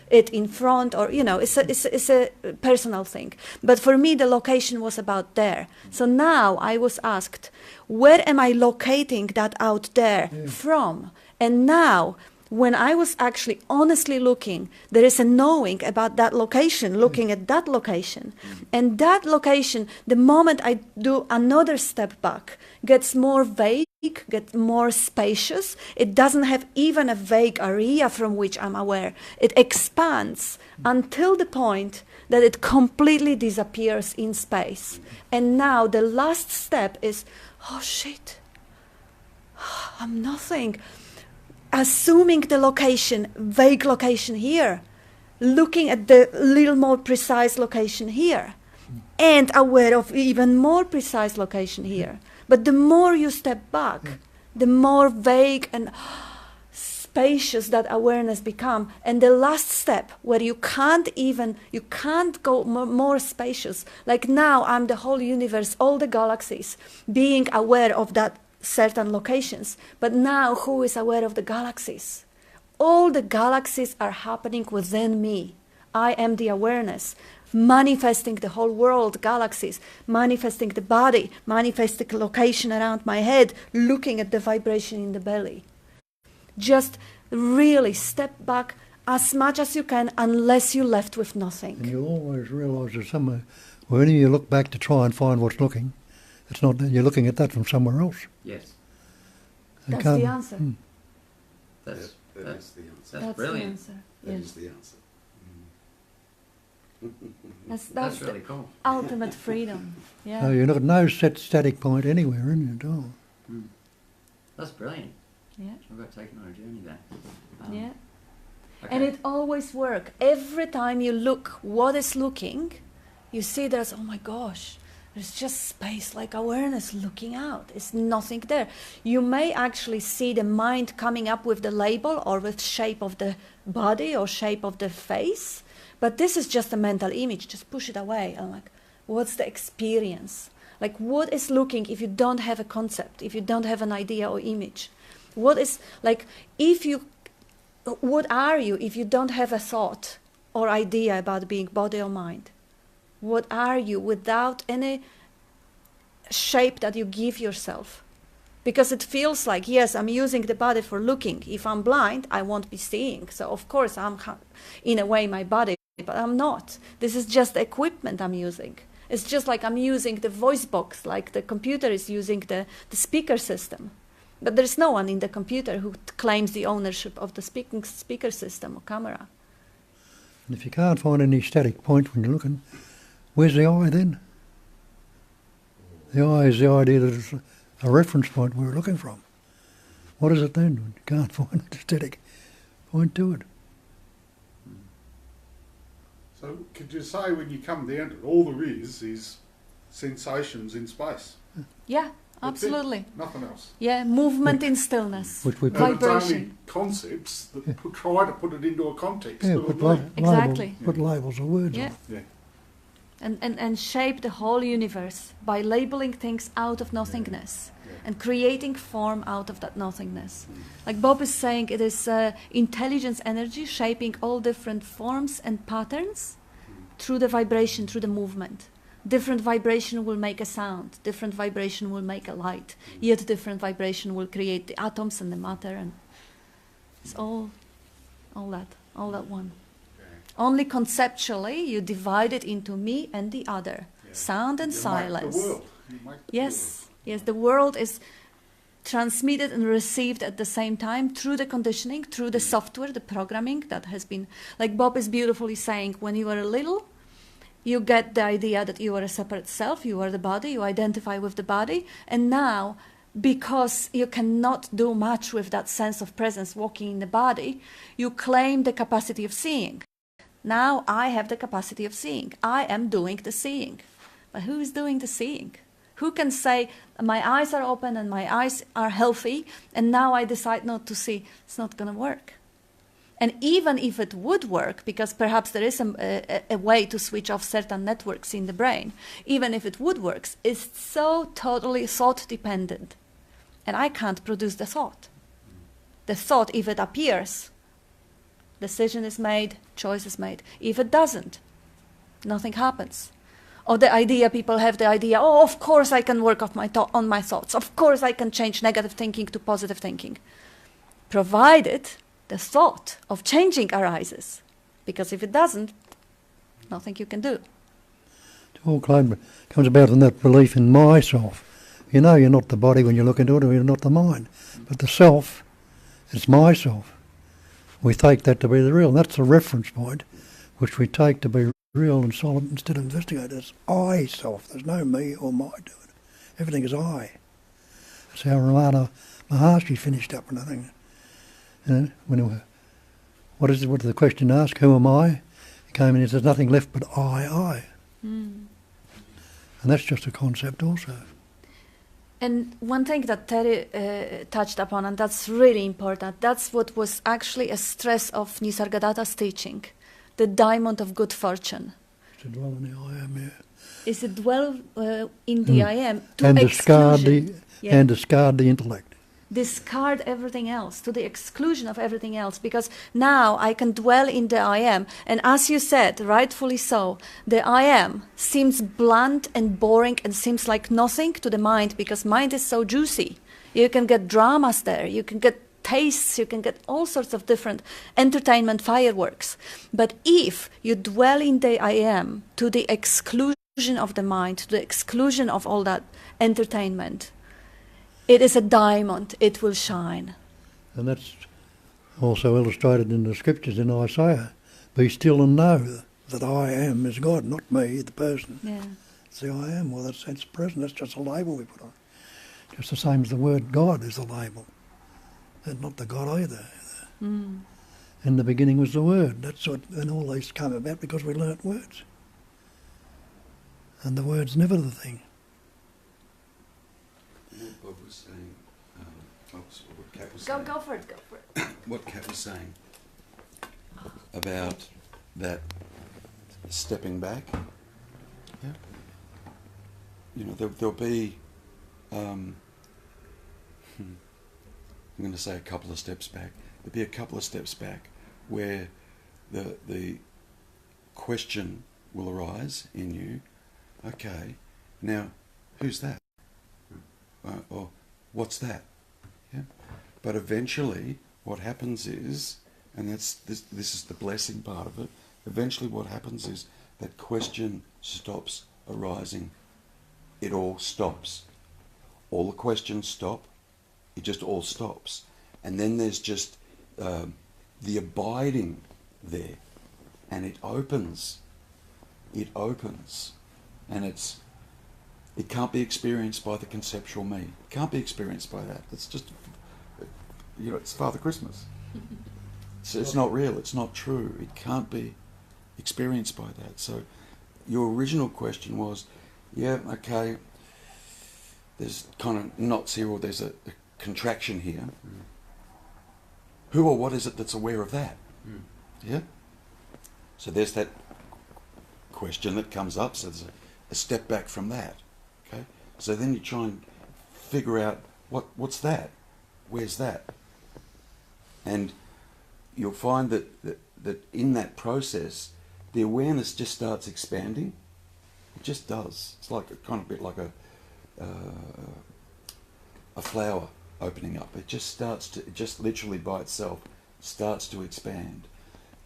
it in front, or, you know, it's a personal thing. But for me, the location was about there. So now I was asked, where am I locating that out there from? And now, when I was actually honestly looking, there is a knowing about that location, looking at that location. And that location, the moment I do another step back, gets more vague, gets more spacious. It doesn't have even a vague area from which I'm aware. It expands until the point that it completely disappears in space. And now the last step is, oh shit, I'm nothing. Assuming the location, vague location here, looking at the little more precise location here, and aware of even more precise location here. But the more you step back, the more vague and spacious that awareness become. And the last step, where you can't go more spacious. Like now, I'm the whole universe, all the galaxies, being aware of that certain locations. But now who is aware of the galaxies? All the galaxies are happening within me. I am the awareness, manifesting the whole world, galaxies, manifesting the body, manifesting the location around my head, looking at the vibration in the belly. Just really step back as much as you can, unless you're left with nothing. And you always realise there's somewhere, when you look back to try and find what's looking, it's not that you're looking at that from somewhere else. Yes. You That's can't- the answer. That's That that's, is the answer. that's That's brilliant. the answer. That Yes. is the answer. That's That's the really cool. ultimate freedom. Yeah. No, you're not no set static point anywhere in you at all. That's brilliant. Yeah. I've got taken on a journey there. Yeah. Okay. And it always works. Every time you look what is looking, you see there's, oh my gosh, there's just space, like awareness looking out. It's nothing there. You may actually see the mind coming up with the label or with shape of the body or shape of the face, but this is just a mental image. Just push it away. I'm like, what's the experience? Like, what is looking if you don't have a concept, if you don't have an idea or image? What is, like, what are you if you don't have a thought or idea about being body or mind? What are you without any shape that you give yourself? Because it feels like, yes, I'm using the body for looking. If I'm blind, I won't be seeing. So, of course, I'm in a way my body, but I'm not. This is just the equipment I'm using. It's just like I'm using the voice box, like the computer is using the speaker system. But there's no one in the computer who claims the ownership of the speaker system or camera. And if you can't find any static point when you're looking, where's the eye then? The eye is the idea that it's a reference point we're looking from. What is it then when you can't find a static point to it? So could you say when you come down to it, all there is sensations in space? Yeah, That's it. absolutely. Nothing else. Yeah, movement in stillness. Which we And put, it's only Vibration. concepts that try to put it into a context. yeah, of put, a meaning. Exactly. put labels or words Yeah. on it. Yeah. And shape the whole universe by labeling things out of nothingness Yeah. and creating form out of that nothingness. Like Bob is saying, it is intelligence energy shaping all different forms and patterns through the vibration, through the movement. Different vibration will make a sound, different vibration will make a light, yet different vibration will create the atoms and the matter, and it's all that one. Only conceptually you divide it into me and the other, sound and You silence. Make the world. You make the Yes, yes, the world is transmitted and received at the same time through the conditioning, through the software, the programming that has been, like Bob is beautifully saying, when you were little, you get the idea that you are a separate self, you are the body, you identify with the body, and now, because you cannot do much with that sense of presence walking in the body, you claim the capacity of seeing. Now I have the capacity of seeing. I am doing the seeing. But who is doing the seeing? Who can say, my eyes are open and my eyes are healthy, and now I decide not to see? It's not going to work. And even if it would work, because perhaps there is a way to switch off certain networks in the brain, even if it would work, it's so totally thought dependent. And I can't produce the thought. The thought, if it appears, decision is made, choice is made. If it doesn't, nothing happens. Or the idea, people have the idea, oh, of course I can work off on my thoughts. Of course I can change negative thinking to positive thinking. Provided the thought of changing arises. Because if it doesn't, nothing you can do. It all comes about in that belief in myself. You know you're not the body when you look into it, or you're not the mind. But the self, it's myself. We take that to be the real. That's the reference point, which we take to be real and solid instead of investigate. It's I self. There's no me or my to it. Everything is I. That's how Ramana Maharshi finished up, and I think, you know, what did the question ask? Who am I? He came in and says, nothing left but I. And that's just a concept also. And one thing that Terry touched upon, and that's really important, that's what was actually a stress of Nisargadatta's teaching, the diamond of good fortune. To dwell in the I am, yeah. Is to dwell in the I am to and exclusion. discard the intellect. Discard everything else to the exclusion of everything else, because now I can dwell in the I am, and as you said, rightfully so, the I am seems blunt and boring and seems like nothing to the mind, because mind is so juicy. You can get dramas there, you can get tastes, you can get all sorts of different entertainment fireworks. But if you dwell in the I am to the exclusion of the mind, to the exclusion of all that entertainment, it is a diamond, it will shine. And that's also illustrated in the scriptures in Isaiah. Be still and know that I am is God, not me, the person. Yeah. It's the I am. Well, that's present. That's just a label we put on. Just the same as the word God is a label. And not the God either. In the beginning was the Word. That's what, and all these come about because we learnt words. And the word's never the thing. What Bob was saying, what Kat was saying. Go for it. What Kat was saying about that stepping back. Yeah. You know, there'll be. I'm going to say a couple of steps back. There'll be a couple of steps back where the question will arise in you. Okay, now who's that? Or what's that? Yeah. But eventually, what happens is, and this is the blessing part of it. Eventually, what happens is that question stops arising. It all stops. All the questions stop. It just all stops. And then there's just the abiding there. And it opens. It opens. And it can't be experienced by the conceptual me. It can't be experienced by that. It's just, you know, it's Father Christmas. It's not real. It's not true. It can't be experienced by that. So your original question was, yeah, okay, there's kind of knots here, or there's a contraction here. Who or what is it that's aware of that? Yeah? So there's that question that comes up, so there's a step back from that. Okay? So then you try and figure out what's that? Where's that? And you'll find that in that process, the awareness just starts expanding. It just does. It's like a kind of bit like a flower opening up. It just starts to, just literally by itself, starts to expand.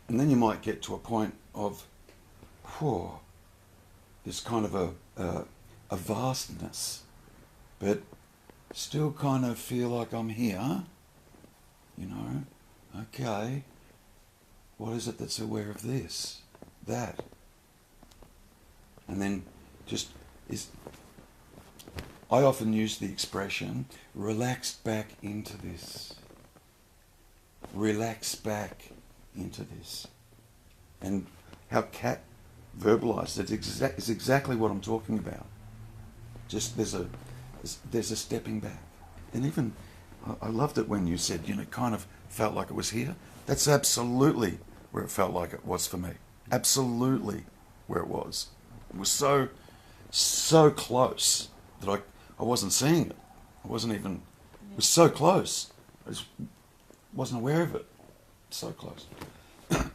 And then you might get to a point of, whew, this kind of a vastness, but still kind of feel like I'm here, you know, okay, what is it that's aware of this, that? And then I often use the expression, relaxed back into this. Relax back into this. And how Kat verbalised it is exactly what I'm talking about. Just there's a stepping back. And even, I loved it when you said, you know, kind of felt like it was here. That's absolutely where it felt like it was for me. Absolutely where it was. It was so close that I wasn't seeing it. I wasn't even, it was so close. I just wasn't aware of it. So close.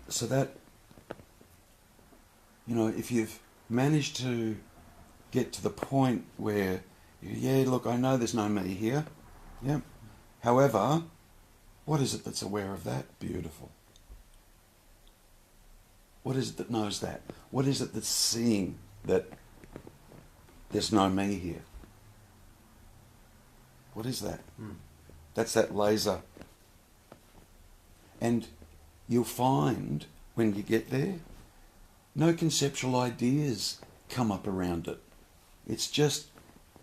So that, you know, if you've managed to get to the point where, yeah, look, I know there's no me here. Yeah. However, what is it that's aware of that? Beautiful. What is it that knows that? What is it that's seeing that there's no me here? What is that? That's that laser. And you'll find when you get there, no conceptual ideas come up around it. It's just,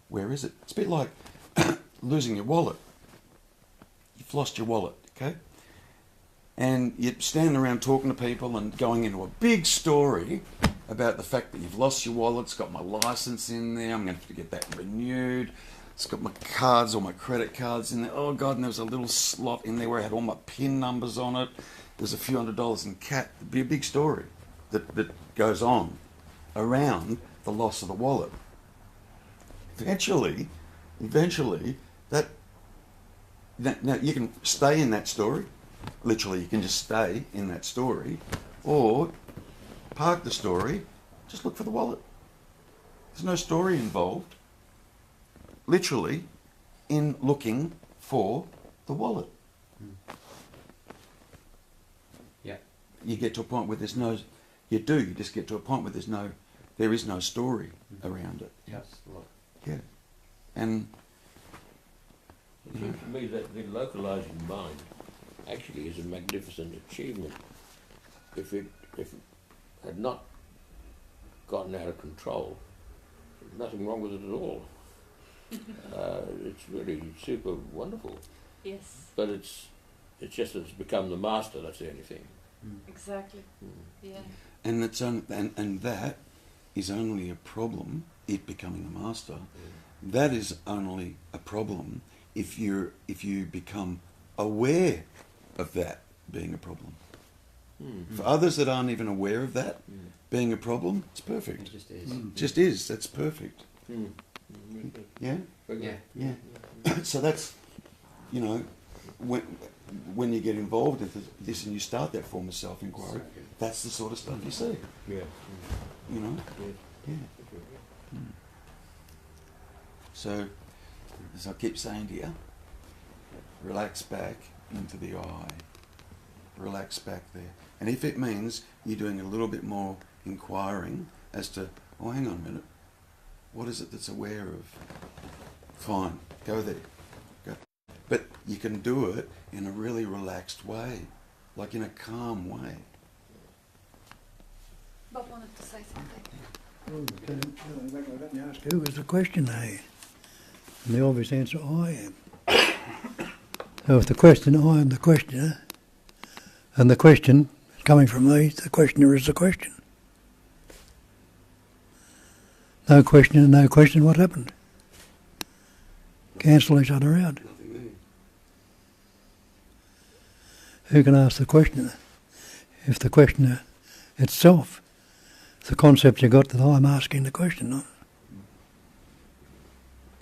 where is it? It's a bit like losing your wallet. You've lost your wallet, okay? And you're standing around talking to people and going into a big story about the fact that you've lost your wallet. It's got my license in there. I'm going to have to get that renewed. It's got my cards, all my credit cards in there. Oh, God, and there was a little slot in there where I had all my PIN numbers on it. There's a few $100 in cat. It'd be a big story that goes on around the loss of the wallet. Eventually, that now you can stay in that story. Literally, you can just stay in that story, or park the story, just look for the wallet. There's no story involved. Literally, in looking for the wallet. Yeah. You get to a point where there's no, you just get to a point where there is no story around it. Yes. Yeah. And It seems to me that the localising mind actually is a magnificent achievement. If it had not gotten out of control, there's nothing wrong with it at all. It's really super wonderful. Yes, But it's just that it's become the master, that's the only thing. exactly. Yeah. and it's and that is only a problem, it becoming a master. That is only a problem if you become aware of that being a problem. For others that aren't even aware of that being a problem, it's perfect. It just is. Just is. That's perfect. Yeah? Yeah. Yeah. So that's, you know, when you get involved in this and you start that form of self-inquiry, that's the sort of stuff you see. Yeah. You know? Yeah. Yeah. So, as I keep saying to you, relax back into the eye. Relax back there. And if it means you're doing a little bit more inquiring as to, oh, hang on a minute, what is it that's aware of? Fine, go there. Go. But you can do it in a really relaxed way, like in a calm way. Bob wanted to say something. Let me ask, who is the questioner? And the obvious answer, I am. So if the question, I am the questioner, and the question coming from me, the questioner is the question. No questioner, no question, what happened? Cancel each other out. Nothing there. Who can ask the questioner? If the questioner itself, the concept you got that I'm asking the question on.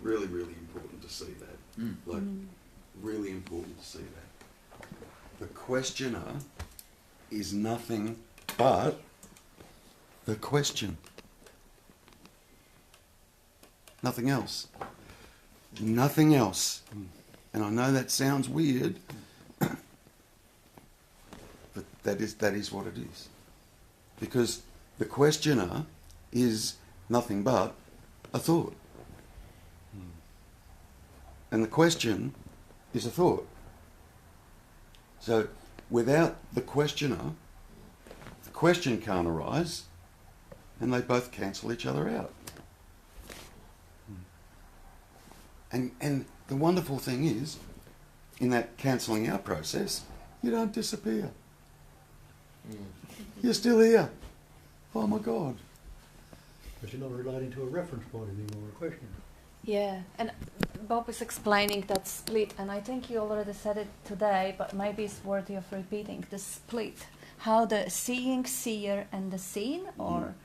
Really, really important to see that. Like, really important to see that. The questioner is nothing but the question. Nothing else. Nothing else. And I know that sounds weird, but that is what it is. Because the questioner is nothing but a thought. And the question is a thought. So without the questioner, the question can't arise, and they both cancel each other out. And the wonderful thing is, in that cancelling out process, you don't disappear. You're still here. Oh my God. Because you're not relating to a reference point anymore, a question. Yeah, and Bob is explaining that split, and I think you already said it today, but maybe it's worthy of repeating. The split, how the seeing, seer, and the seen, or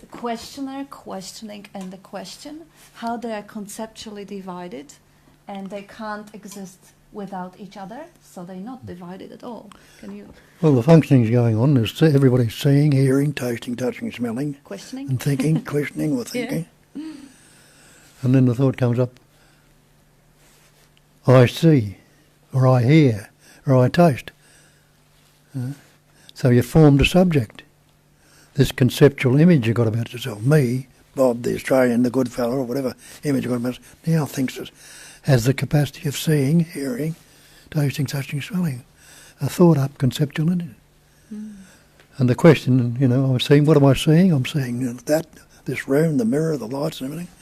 questioner, questioning, and the question, how they are conceptually divided, and they can't exist without each other, so they're not divided at all. Can you? Well, the functioning's going on. There's everybody's seeing, hearing, tasting, touching, smelling, Questioning? and thinking, questioning or Yeah. thinking. And then the thought comes up, I see, or I hear, or I taste. So you've formed a subject. This conceptual image you've got about yourself, me, Bob, the Australian, the good fellow, or whatever image you've got about yourself, now thinks it has the capacity of seeing, hearing, tasting, touching, smelling. A thought up conceptual in it. And the question, I'm seeing, what am I seeing? I'm seeing that, this room, the mirror, the lights and everything.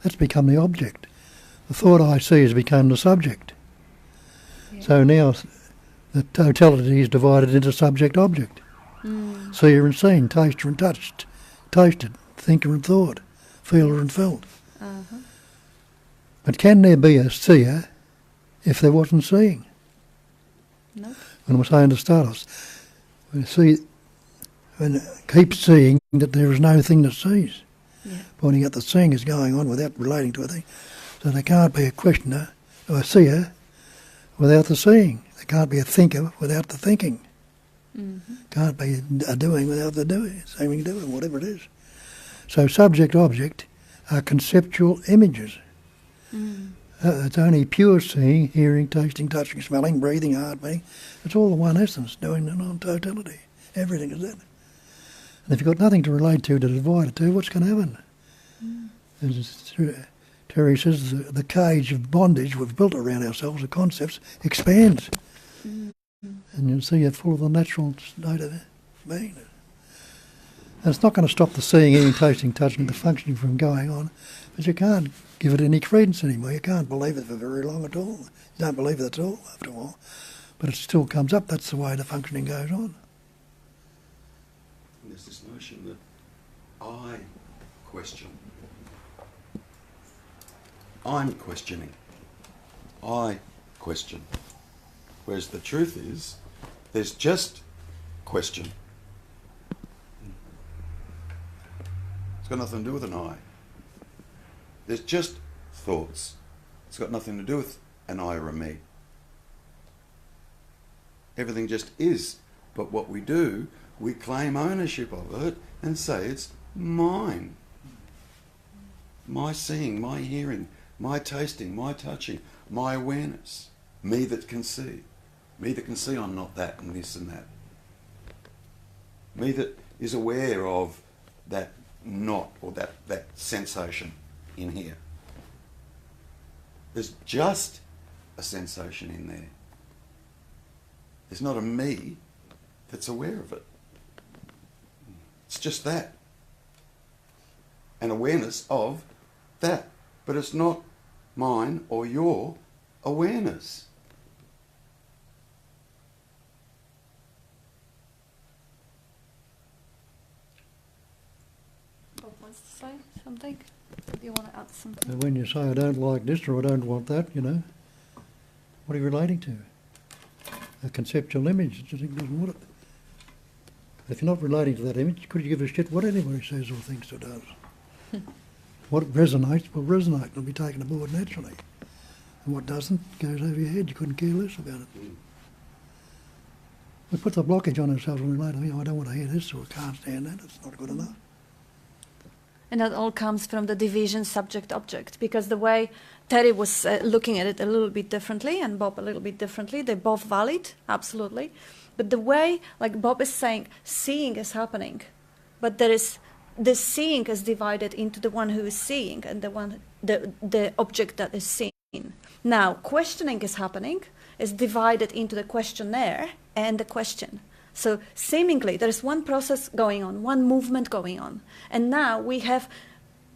That's become the object. The thought I see has become the subject. Yeah. So now the totality is divided into subject-object. Seer and seen, taster and touched, tasted, thinker and thought, feeler and felt. But can there be a seer if there wasn't seeing? No. When I was saying to start off, keep seeing that there is no thing that sees. Yeah. Pointing out that seeing is going on without relating to a thing. So there can't be a questioner or a seer without the seeing. There can't be a thinker without the thinking. Can't be a doing without the doing, seeming doing, whatever it is. So subject-object are conceptual images. It's only pure seeing, hearing, tasting, touching, smelling, breathing, heartbeating. It's all the one essence, doing the non-totality. Everything is that. And if you've got nothing to relate to divide it to, what's going to happen? As Terry says, the cage of bondage we've built around ourselves, the concepts, expands. And you'll see you're full of the natural state of being. And it's not going to stop the seeing, hearing, tasting, touching, the functioning from going on, but you can't give it any credence anymore. You can't believe it for very long at all. You don't believe it at all after a while. But it still comes up. That's the way the functioning goes on. There's this notion that I question. I'm questioning. I question. Whereas the truth is, there's just question. It's got nothing to do with an I. There's just thoughts. It's got nothing to do with an I or a me. Everything just is. But what we do, we claim ownership of it and say it's mine. My seeing, my hearing, my tasting, my touching, my awareness. Me that can see. Me that can see I'm not that and this and that. Me that is aware of that not, or that sensation in here. There's just a sensation in there. There's not a me that's aware of it. It's just that. An awareness of that. But it's not mine or your awareness. Bob wants to say something? Do you want to add something? And when you say I don't like this or I don't want that, what are you relating to? A conceptual image that you think doesn't want it. If you're not relating to that image, could you give a shit what anybody says or thinks or does? What resonates will resonate. It'll be taken aboard naturally. And what doesn't goes over your head. You couldn't care less about it. We put the blockage on ourselves when we relate. I don't want to hear this or I can't stand that. It's not good enough. And that all comes from the division subject-object, because the way Terry was looking at it a little bit differently and Bob a little bit differently, they're both valid, absolutely. But the way, like Bob is saying, seeing is happening, but there is this seeing is divided into the one who is seeing and the object that is seen. Now, questioning is happening, is divided into the questionnaire and the question. So seemingly there is one process going on, one movement going on. And now we have,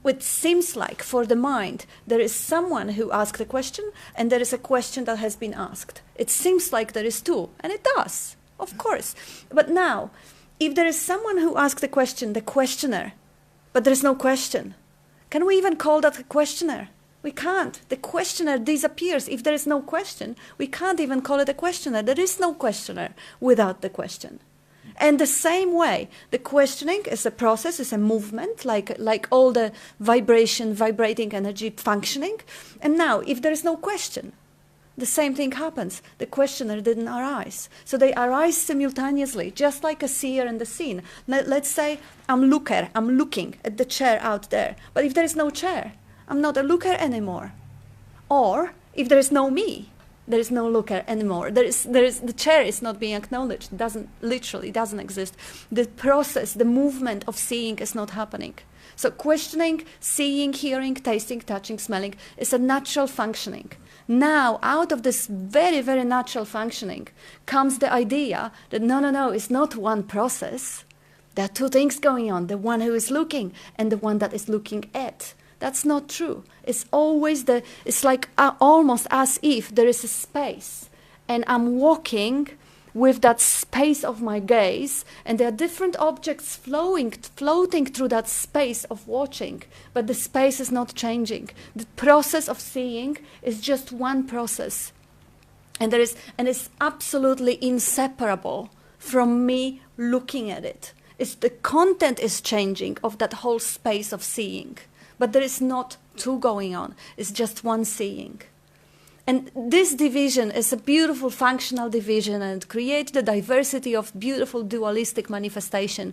what seems like for the mind, there is someone who asked a question and there is a question that has been asked. It seems like there is two, and it does, of course. But now, if there is someone who asked a question, the questioner, but there is no question, can we even call that a questioner? We can't. The questioner disappears. If there is no question, we can't even call it a questioner. There is no questioner without the question. And the same way, the questioning is a process, is a movement, like all the vibrating energy functioning. And now, if there is no question, the same thing happens. The questioner didn't arise. So they arise simultaneously, just like a seer and the seen. Let's say I'm looking at the chair out there. But if there is no chair, I'm not a looker anymore. Or if there is no me, there is no looker anymore. The chair is not being acknowledged. It doesn't exist. The process, the movement of seeing is not happening. So questioning, seeing, hearing, tasting, touching, smelling is a natural functioning. Now, out of this very, very natural functioning comes the idea that no, it's not one process. There are two things going on, the one who is looking and the one that is looking at. That's not true. It's always it's like almost as if there is a space and I'm walking with that space of my gaze and there are different objects floating through that space of watching, but the space is not changing. The process of seeing is just one process. And it's absolutely inseparable from me looking at it. The content is changing of that whole space of seeing. But there is not two going on. It's just one seeing. And this division is a beautiful functional division and creates the diversity of beautiful dualistic manifestation.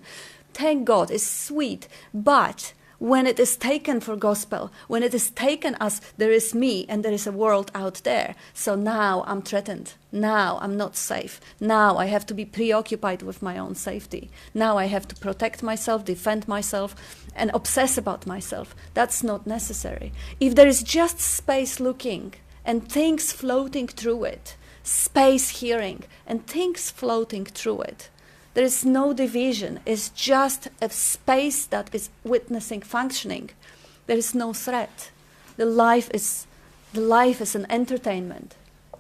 Thank God, it's sweet. But when it is taken for gospel, when it is taken as there is me and there is a world out there, so now I'm threatened. Now I'm not safe. Now I have to be preoccupied with my own safety. Now I have to protect myself, defend myself, and obsess about myself. That's not necessary. If there is just space looking and things floating through it, space hearing and things floating through it, there is no division. It's just a space that is witnessing functioning. There is no threat. The life is an entertainment.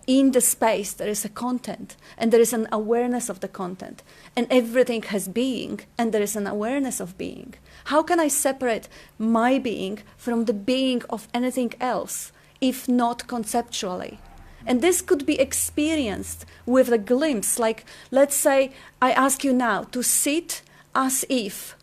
In the space there is a content and there is an awareness of the content. And everything has being and there is an awareness of being. How can I separate my being from the being of anything else, if not conceptually? And this could be experienced with a glimpse. Like, let's say I ask you now to sit as if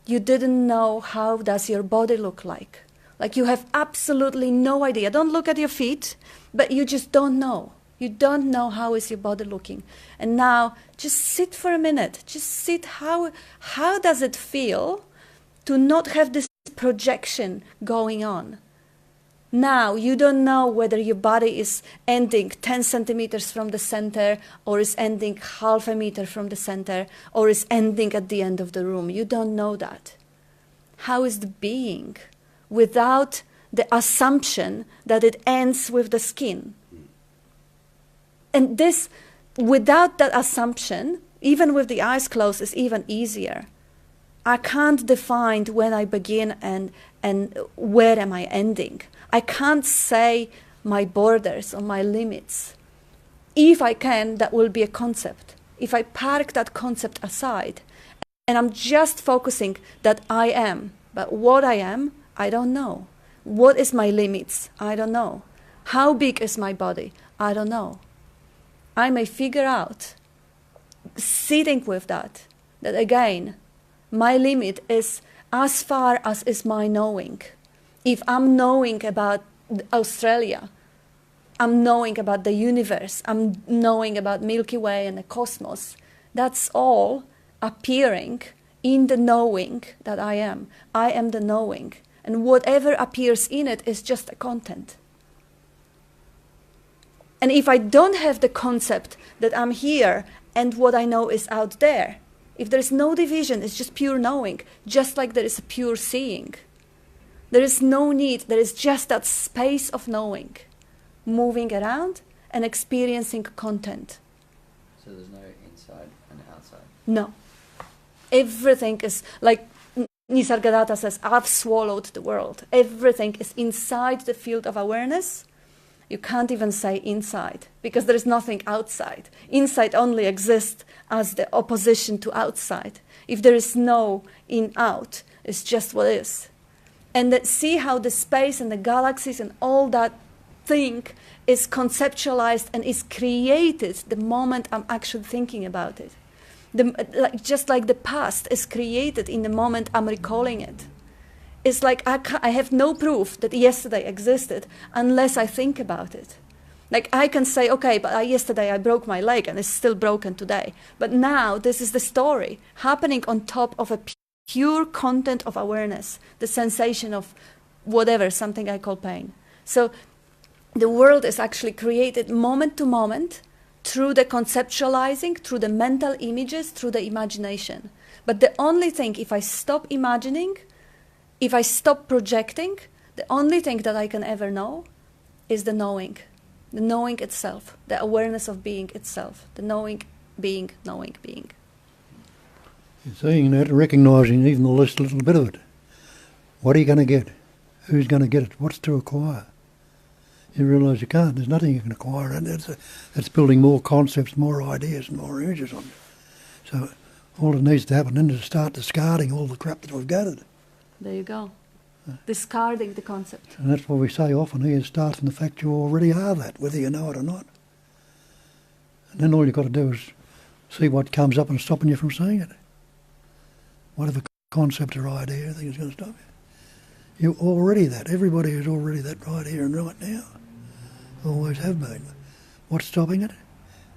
you didn't know how does your body look like. Like you have absolutely no idea. Don't look at your feet, but you just don't know. You don't know how is your body looking. And now just sit for a minute. Just sit. How does it feel to not have this projection going on? Now, you don't know whether your body is ending 10 centimeters from the center or is ending half a meter from the center or is ending at the end of the room. You don't know that. How is the being without the assumption that it ends with the skin? And this, without that assumption, even with the eyes closed, is even easier. I can't define when I begin and where am I ending. I can't say my borders or my limits. If I can, that will be a concept. If I park that concept aside and I'm just focusing that I am, but what I am, I don't know. What is my limits? I don't know. How big is my body? I don't know. I may figure out, sitting with that again, my limit is as far as is my knowing. If I'm knowing about Australia, I'm knowing about the universe, I'm knowing about Milky Way and the cosmos, that's all appearing in the knowing that I am. I am the knowing. And whatever appears in it is just a content. And if I don't have the concept that I'm here and what I know is out there, if there is no division, it's just pure knowing, just like there is a pure seeing. There is no need, there is just that space of knowing, moving around and experiencing content. So there's no inside and outside? No. Everything is, like Nisargadatta says, I've swallowed the world. Everything is inside the field of awareness. You can't even say inside, because there is nothing outside. Inside only exists as the opposition to outside. If there is no in-out, it's just what is. And see how the space and the galaxies and all that thing is conceptualized and is created the moment I'm actually thinking about it. Just like the past is created in the moment I'm recalling it. It's like I have no proof that yesterday existed unless I think about it. Like I can say, okay, but yesterday I broke my leg and it's still broken today. But now this is the story happening on top of a pure content of awareness, the sensation of whatever, something I call pain. So the world is actually created moment to moment through the conceptualizing, through the mental images, through the imagination. But the only thing, if I stop imagining, if I stop projecting, the only thing that I can ever know is the knowing itself, the awareness of being itself, the knowing being. You're seeing that, recognising even the least little bit of it. What are you going to get? Who's going to get it? What's to acquire? You realise you can't. There's nothing you can acquire, and that's building more concepts, more ideas, and more images on you. So all that needs to happen then is to start discarding all the crap that we've gathered. There you go. Discarding the concept. And that's what we say often here, start from the fact you already are that, whether you know it or not. And then all you've got to do is see what comes up and stopping you from seeing it. Whatever concept or idea, anything is going to stop you. You're already that. Everybody is already that right here and right now. Always have been. What's stopping it?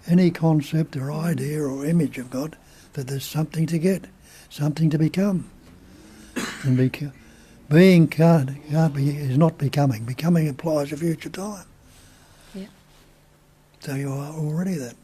Any concept or idea or image you've got that there's something to get, something to become. And being can't be, is not becoming. Becoming implies a future time. Yeah. So you are already that.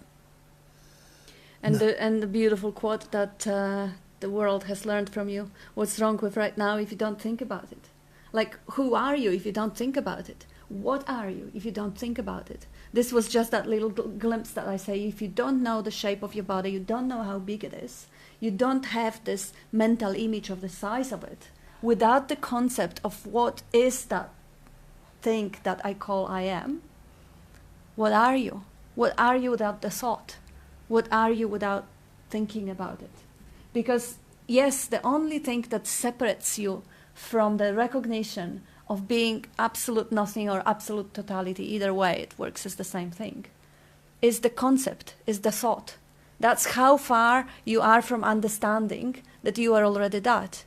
And the beautiful quote that the world has learned from you, what's wrong with right now if you don't think about it? Like, who are you if you don't think about it? What are you if you don't think about it? This was just that little glimpse that I say, if you don't know the shape of your body, you don't know how big it is, you don't have this mental image of the size of it, without the concept of what is that thing that I call I am, what are you? What are you without the thought? What are you without thinking about it? Because, yes, the only thing that separates you from the recognition of being absolute nothing or absolute totality, either way it works as the same thing, is the concept, is the thought. That's how far you are from understanding that you are already that.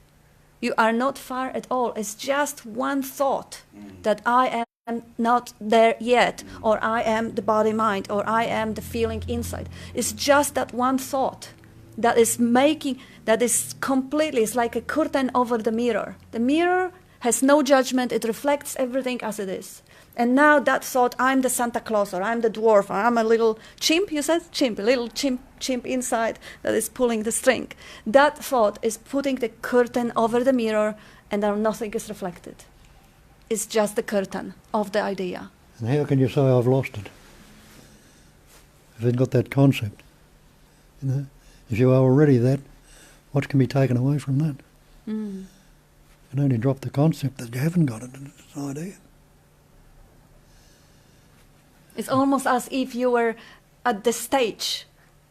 You are not far at all. It's just one thought that I am not there yet, or I am the body-mind, or I am the feeling inside. It's just that one thought that is completely, it's like a curtain over the mirror. The mirror has no judgment, it reflects everything as it is. And now that thought, I'm the Santa Claus, or I'm the dwarf, or I'm a little chimp, you said? Chimp, a little chimp inside that is pulling the string. That thought is putting the curtain over the mirror, and now nothing is reflected. It's just the curtain of the idea. And how can you say I've lost it? If you've got that concept. You know? If you are already that, what can be taken away from that? You can only drop the concept that you haven't got it, and it's an idea. It's almost as if you were at the stage,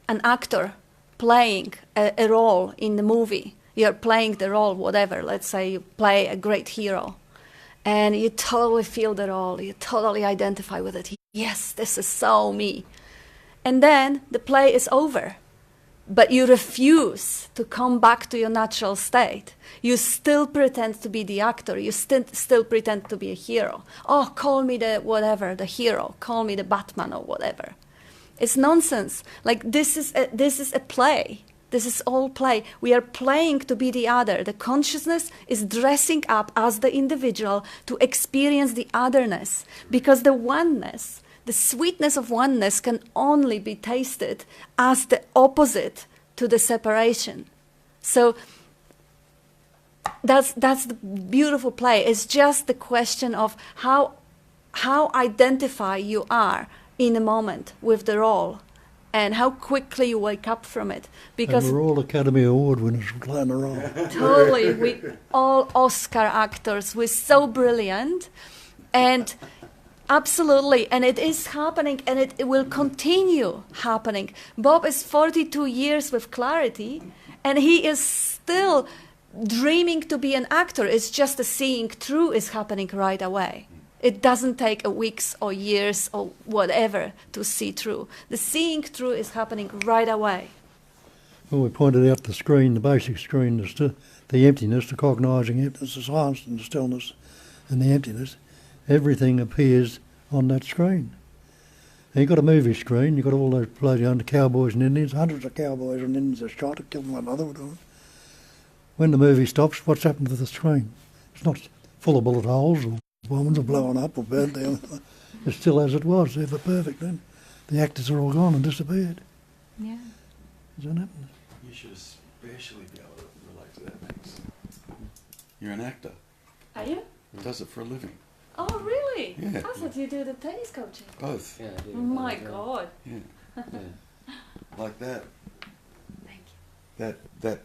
an actor playing a role in the movie. You're playing the role, whatever. Let's say you play a great hero. And you totally feel the role. You totally identify with it. Yes, this is so me. And then the play is over. But you refuse to come back to your natural state. You still pretend to be the actor. You still pretend to be a hero. Oh, call me the whatever, the hero. Call me the Batman or whatever. It's nonsense. Like this is a play. This is all play. We are playing to be the other. The consciousness is dressing up as the individual to experience the otherness. Because the oneness, the sweetness of oneness can only be tasted as the opposite to the separation. So that's the beautiful play. It's just the question of how identify you are in a moment with the role, and how quickly you wake up from it. Because and we're all Academy Award winners for playing a role. totally, we all Oscar actors. We're so brilliant, and absolutely, and it is happening, and it will continue happening. Bob is 42 years with clarity, and he is still dreaming to be an actor. It's just the seeing through is happening right away. It doesn't take weeks or years or whatever to see through. The seeing through is happening right away. Well, we pointed out the screen, the basic screen, the emptiness, the cognising emptiness, the silence and the stillness and the emptiness. Everything appears on that screen. And you've got a movie screen, you've got all those bloody cowboys and Indians, hundreds of cowboys and Indians are shot to kill one another. When the movie stops, what's happened to the screen? It's not full of bullet holes or bombs are blowing up or burnt down. It's still as it was, ever perfect then. The actors are all gone and disappeared. Yeah. Is that happening? You should especially be able to relate to that, Max. You're an actor. Are you? Does it for a living. Oh, really? Yeah. I thought you do the tennis coaching. Both. Yeah, I do. Oh my God. Yeah. Yeah. Like that. Thank you. That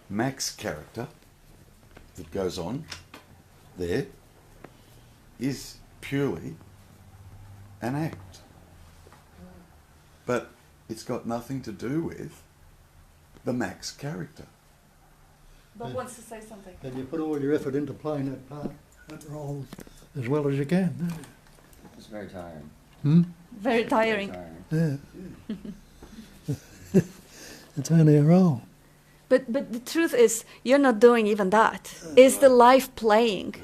Max character that goes on there is purely an act. But it's got nothing to do with the Max character. Bob wants to say something. And you put all your effort into playing that part, that role, as well as you can, don't you? It's very tiring. Hmm? Very tiring. Yeah. It's only a role. But the truth is, you're not doing even that. It's the life playing.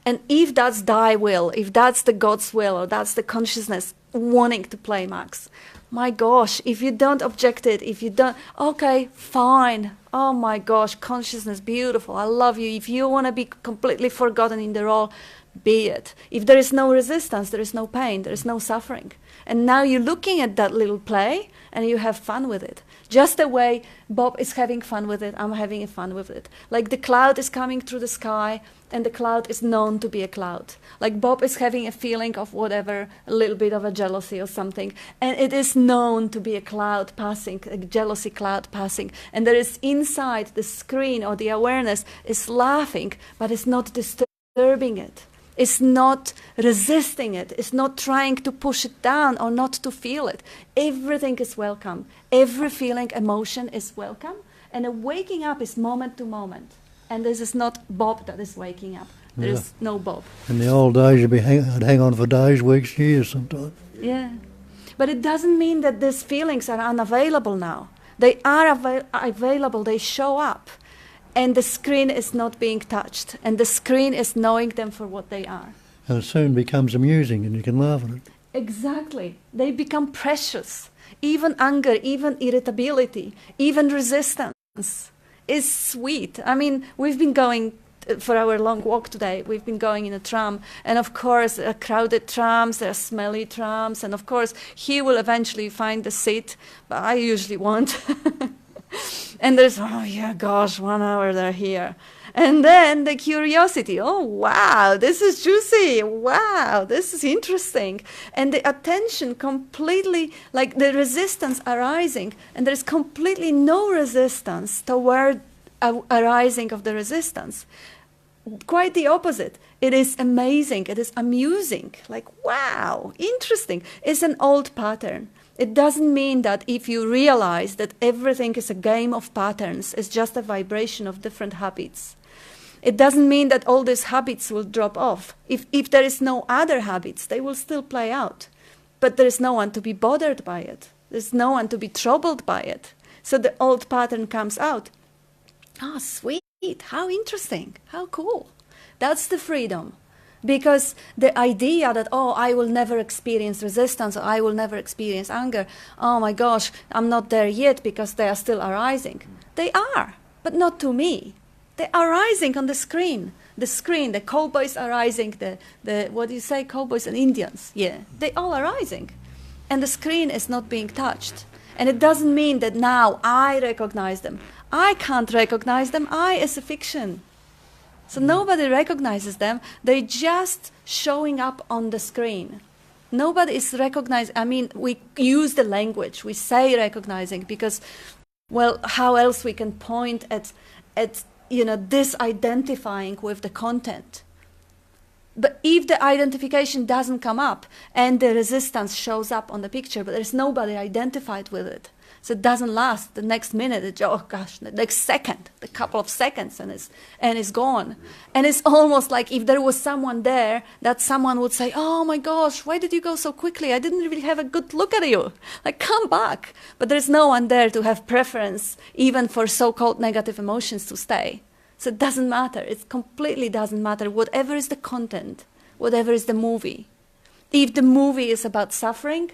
And if that's thy will, if that's the God's will, or that's the consciousness wanting to play Max, my gosh, if you don't object it, if you don't, okay, fine. Oh my gosh, consciousness, beautiful. I love you. If you want to be completely forgotten in the role, be it. If there is no resistance, there is no pain, there is no suffering. And now you're looking at that little play and you have fun with it. Just the way Bob is having fun with it, I'm having fun with it. Like the cloud is coming through the sky and the cloud is known to be a cloud. Like Bob is having a feeling of whatever, a little bit of a jealousy or something. And it is known to be a cloud passing, a jealousy cloud passing. And there is inside the screen or the awareness is laughing, but it's not disturbing it. It's not resisting it. It's not trying to push it down or not to feel it. Everything is welcome. Every feeling, emotion is welcome. And a waking up is moment to moment. And this is not Bob that is waking up. There is no Bob. In the old days, I'd hang on for days, weeks, years sometimes. Yeah. But it doesn't mean that these feelings are unavailable now. They are available. They show up. And the screen is not being touched. And the screen is knowing them for what they are. And it soon becomes amusing and you can laugh at it. Exactly. They become precious. Even anger, even irritability, even resistance is sweet. I mean, we've been going for our long walk today. We've been going in a tram. And of course, there are crowded trams, there are smelly trams. And of course, he will eventually find the seat, but I usually won't. And there's, oh yeah, gosh, 1 hour they're here. And then the curiosity, oh wow, this is juicy, wow, this is interesting. And the attention completely, like the resistance arising, and there's completely no resistance toward arising of the resistance. Quite the opposite. It is amazing, it is amusing, like wow, interesting. It's an old pattern. It doesn't mean that if you realize that everything is a game of patterns, it's just a vibration of different habits. It doesn't mean that all these habits will drop off. If there is no other habits, they will still play out. But there is no one to be bothered by it. There's no one to be troubled by it. So the old pattern comes out. Ah, sweet, how interesting, how cool. That's the freedom. Because the idea that, oh, I will never experience resistance, or I will never experience anger, oh my gosh, I'm not there yet because they are still arising. They are, but not to me. They are arising on the screen. The screen, the cowboys are rising, the what do you say, cowboys and Indians, yeah, they all are rising. And the screen is not being touched. And it doesn't mean that now I recognize them. I can't recognize them, I as a fiction. So nobody recognizes them, they're just showing up on the screen. Nobody is recognized. I mean, we use the language, we say recognizing, because, well, how else we can point at this identifying with the content. But if the identification doesn't come up and the resistance shows up on the picture, but there's nobody identified with it, so it doesn't last the next minute, the next second, the couple of seconds, and it's gone. And it's almost like if there was someone there, that someone would say, oh my gosh, why did you go so quickly? I didn't really have a good look at you. Like, come back. But there's no one there to have preference, even for so-called negative emotions to stay. So it doesn't matter. It completely doesn't matter. Whatever is the content, whatever is the movie. If the movie is about suffering,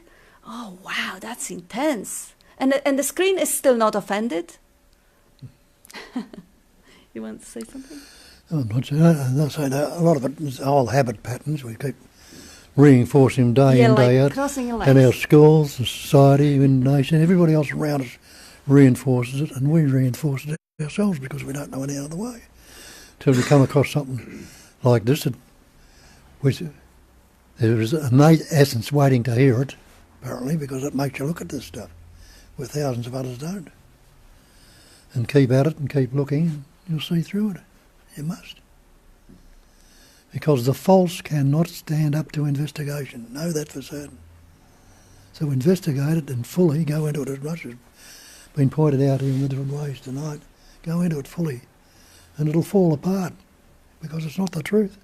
oh wow, that's intense. And the screen is still not offended. You want to say something? Oh, I'm not saying that. A lot of it is old habit patterns. We keep reinforcing them day in, day out. Crossing your And our legs. schools, the society, the nation, everybody else around us reinforces it, and we reinforce it ourselves because we don't know any other way. Till we come across something like this, which there is an innate essence waiting to hear it, apparently, because it makes you look at this stuff where thousands of others don't. And keep at it and keep looking, and you'll see through it. You must. Because the false cannot stand up to investigation. Know that for certain. So investigate it and fully go into it, as much as been pointed out in the different ways tonight. Go into it fully, and it'll fall apart because it's not the truth.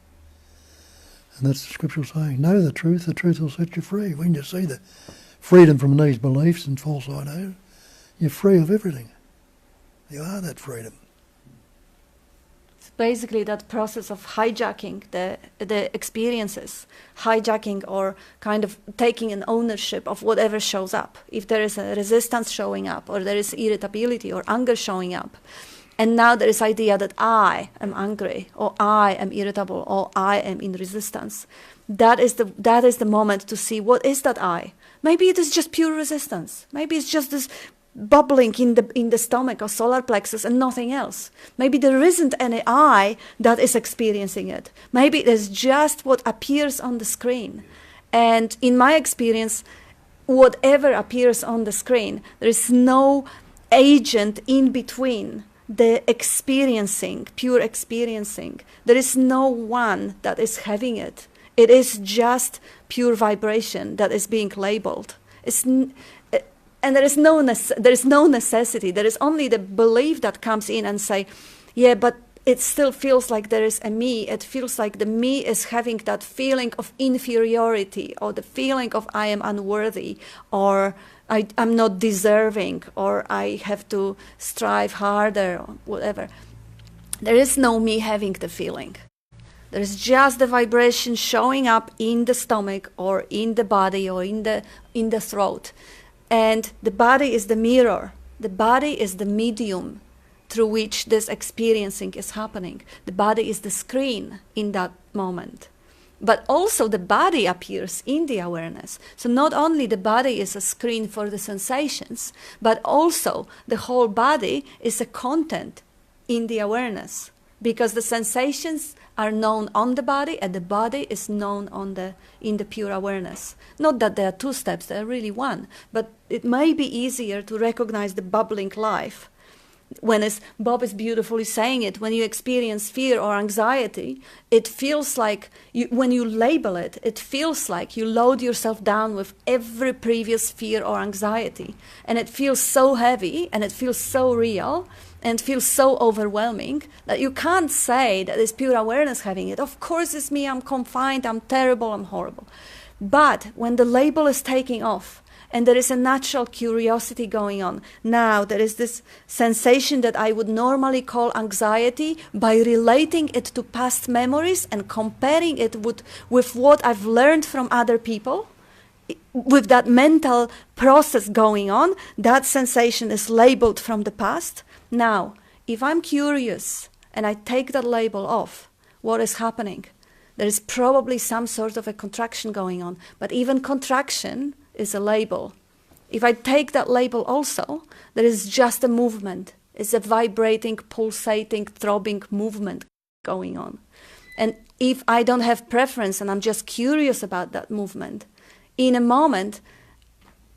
And that's the scriptural saying, know the truth will set you free. When you see the freedom from these beliefs and false ideas, you're free of everything. You are that freedom. It's basically that process of hijacking the experiences, hijacking or kind of taking an ownership of whatever shows up. If there is a resistance showing up, or there is irritability or anger showing up, and now there is idea that I am angry, or I am irritable, or I am in resistance. That is the moment to see what is that I. Maybe it is just pure resistance. Maybe it's just this bubbling in the stomach or solar plexus and nothing else. Maybe there isn't any I that is experiencing it. Maybe it is just what appears on the screen. And in my experience, whatever appears on the screen, there is no agent in between the experiencing, pure experiencing. There is no one that is having it. It is just pure vibration that is being labeled. And there is no necessity. There is only the belief that comes in and say, yeah, but it still feels like there is a me. It feels like the me is having that feeling of inferiority, or the feeling of I am unworthy, or I'm not deserving, or I have to strive harder, or whatever. There is no me having the feeling. There is just the vibration showing up in the stomach, or in the body, or in the throat. And the body is the mirror. The body is the medium through which this experiencing is happening. The body is the screen in that moment. But also the body appears in the awareness. So not only the body is a screen for the sensations, but also the whole body is a content in the awareness. Because the sensations are known on the body, and the body is known in the pure awareness. Not that there are two steps, there are really one, but it may be easier to recognize the bubbling life. When, as Bob is beautifully saying it, when you experience fear or anxiety, it feels like, when you label it, it feels like you load yourself down with every previous fear or anxiety. And it feels so heavy, and it feels so real, and feels so overwhelming that you can't say that it's pure awareness having it. Of course it's me, I'm confined, I'm terrible, I'm horrible. But when the label is taking off, and there is a natural curiosity going on, now there is this sensation that I would normally call anxiety, by relating it to past memories and comparing it with what I've learned from other people. With that mental process going on, that sensation is labeled from the past. Now, if I'm curious and I take that label off, what is happening. There is probably some sort of a contraction going on, but even contraction is a label. If I take that label also, there is just a movement. It's a vibrating, pulsating, throbbing movement going on. And if I don't have preference and I'm just curious about that movement, in a moment,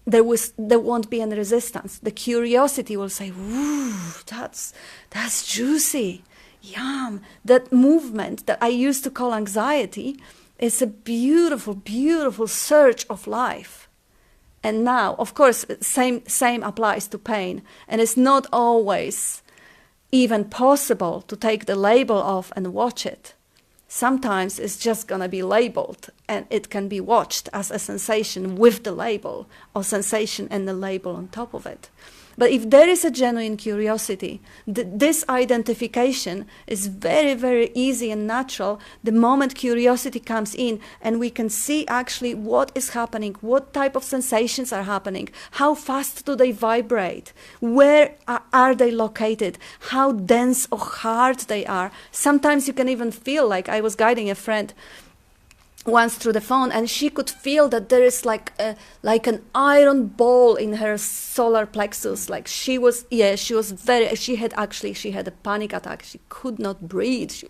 there won't be any resistance. The curiosity will say, "Ooh, that's juicy, yum." That movement that I used to call anxiety is a beautiful, beautiful surge of life. And now, of course, same applies to pain. And it's not always even possible to take the label off and watch it. Sometimes it's just going to be labeled and it can be watched as a sensation with the label or sensation and the label on top of it. But if there is a genuine curiosity, this identification is very, very easy and natural the moment curiosity comes in and we can see actually what is happening, what type of sensations are happening, how fast do they vibrate, where are they located, how dense or hard they are. Sometimes you can even feel, like I was guiding a friend once through the phone, and she could feel that there is like an iron ball in her solar plexus. Like she had a panic attack. She could not breathe.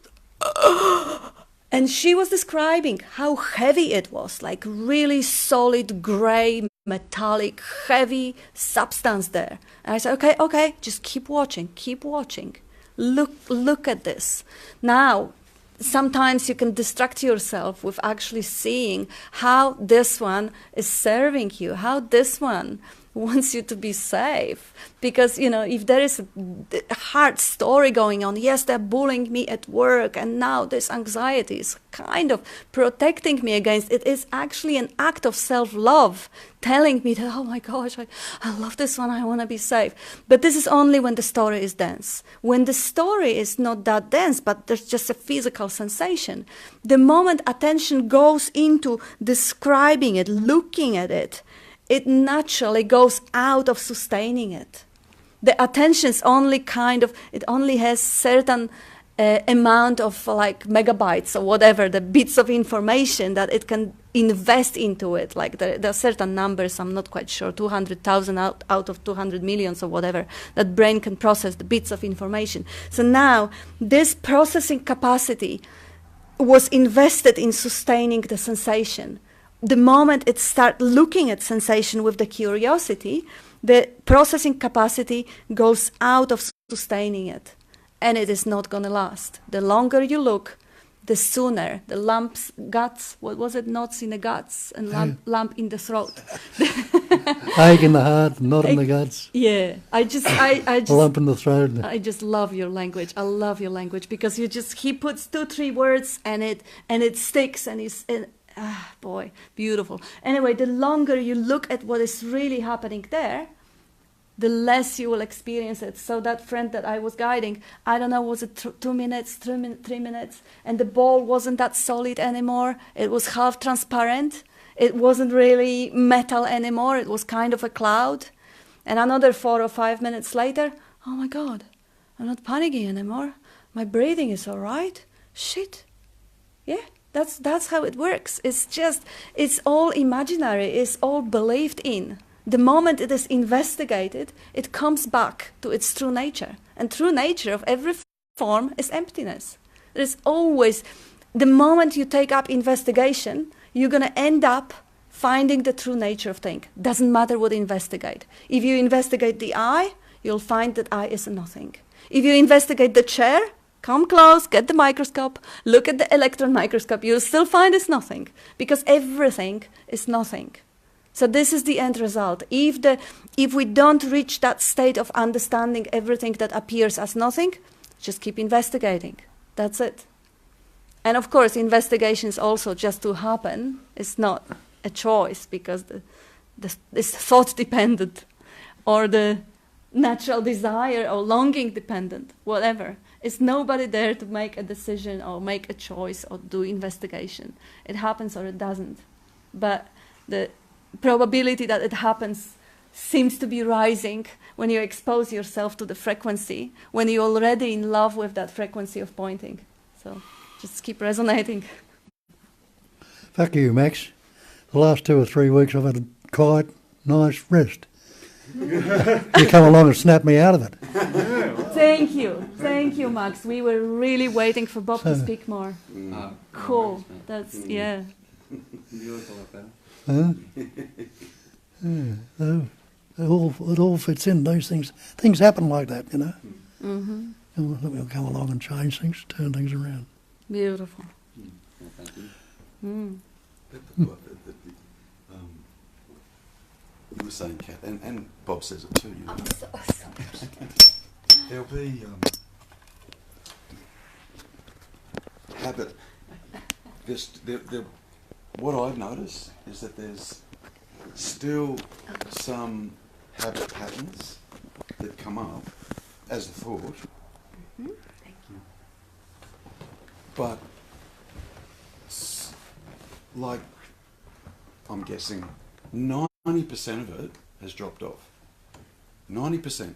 And she was describing how heavy it was, like really solid, gray, metallic, heavy substance there. And I said, okay, just keep watching. Look at this. Now, sometimes you can distract yourself with actually seeing how this one is serving you, how this one wants you to be safe. Because, if there is a hard story going on, yes, they're bullying me at work, and now this anxiety is kind of protecting me against it. Is actually an act of self-love, telling me that, oh my gosh, I love this one, I want to be safe. But this is only when the story is dense. When the story is not that dense, but there's just a physical sensation, the moment attention goes into describing it, looking at it, it naturally goes out of sustaining it. The attention's only it only has certain amount of like megabytes or whatever, the bits of information that it can invest into it. Like there are certain numbers, I'm not quite sure, 200,000 out of 200 millions or whatever, that brain can process the bits of information. So now this processing capacity was invested in sustaining the sensation. The moment it starts looking at sensation with the curiosity, the processing capacity goes out of sustaining it. And it is not going to last. The longer you look, the sooner the lumps, guts, what was it, knots in the guts and lump in the throat. Ache in the heart, knot in the guts. Yeah, I just lump in the throat. I just love your language. I love your language because he puts 2-3 words and it sticks and boy, beautiful. Anyway, the longer you look at what is really happening there, the less you will experience it. So that friend that I was guiding, I don't know, was it 2 minutes, 3 minutes, and the ball wasn't that solid anymore. It was half transparent. It wasn't really metal anymore. It was kind of a cloud. And another 4 or 5 minutes later, oh my God, I'm not panicking anymore. My breathing is all right. Shit. Yeah. That's how it works. It's all imaginary. It's all believed in. The moment it is investigated, it comes back to its true nature. And true nature of every form is emptiness. There's always, the moment you take up investigation, you're going to end up finding the true nature of things. Doesn't matter what you investigate. If you investigate the eye, you'll find that eye is nothing. If you investigate the chair, come close, get the microscope, look at the electron microscope, you'll still find it's nothing, because everything is nothing. So this is the end result. If we don't reach that state of understanding everything that appears as nothing, just keep investigating. That's it. And of course, investigations also just to happen is not a choice, because it's thought dependent, or the natural desire or longing dependent, whatever. It's nobody there to make a decision or make a choice or do investigation. It happens or it doesn't. But the probability that it happens seems to be rising when you expose yourself to the frequency, when you're already in love with that frequency of pointing. So just keep resonating. Fuck you, Max. The last 2 or 3 weeks I've had a quiet, nice rest. You come along and snap me out of it. Thank you, Max. We were really waiting for Bob to speak more. Cool. That's Beautiful, Huh? Yeah, it all fits in. Those things happen like that, you know. Mm-hmm. And we'll come along and change things, turn things around. Beautiful. Well, thank you. Mm. You were saying, Kat, and Bob says it too, you know. There'll be habit. What I've noticed is that there's still some habit patterns that come up as a thought. But, like, I'm guessing 90% of it has dropped off. 90%.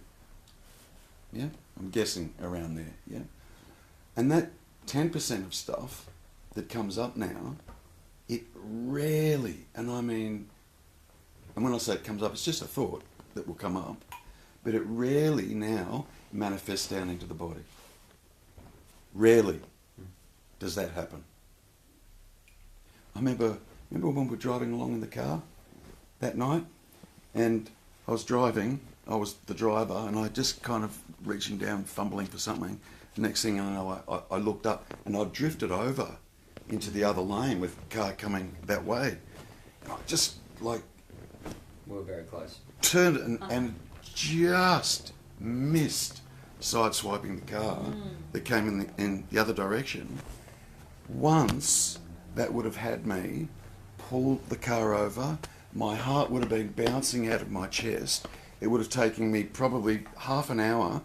Yeah? I'm guessing around there, yeah? And that 10% of stuff that comes up now, it rarely, and I mean, and when I say it comes up, it's just a thought that will come up, but it rarely now manifests down into the body. Rarely does that happen. I remember when we were driving along in the car that night, and I was driving, I was the driver, and I just kind of reaching down, fumbling for something. The next thing I know, I looked up, and I drifted over into the other lane with the car coming that way. And I just, like... We're very close. Turned and just missed sideswiping the car that came in the other direction. Once, that would have had me pull the car over, my heart would have been bouncing out of my chest. It would have taken me probably half an hour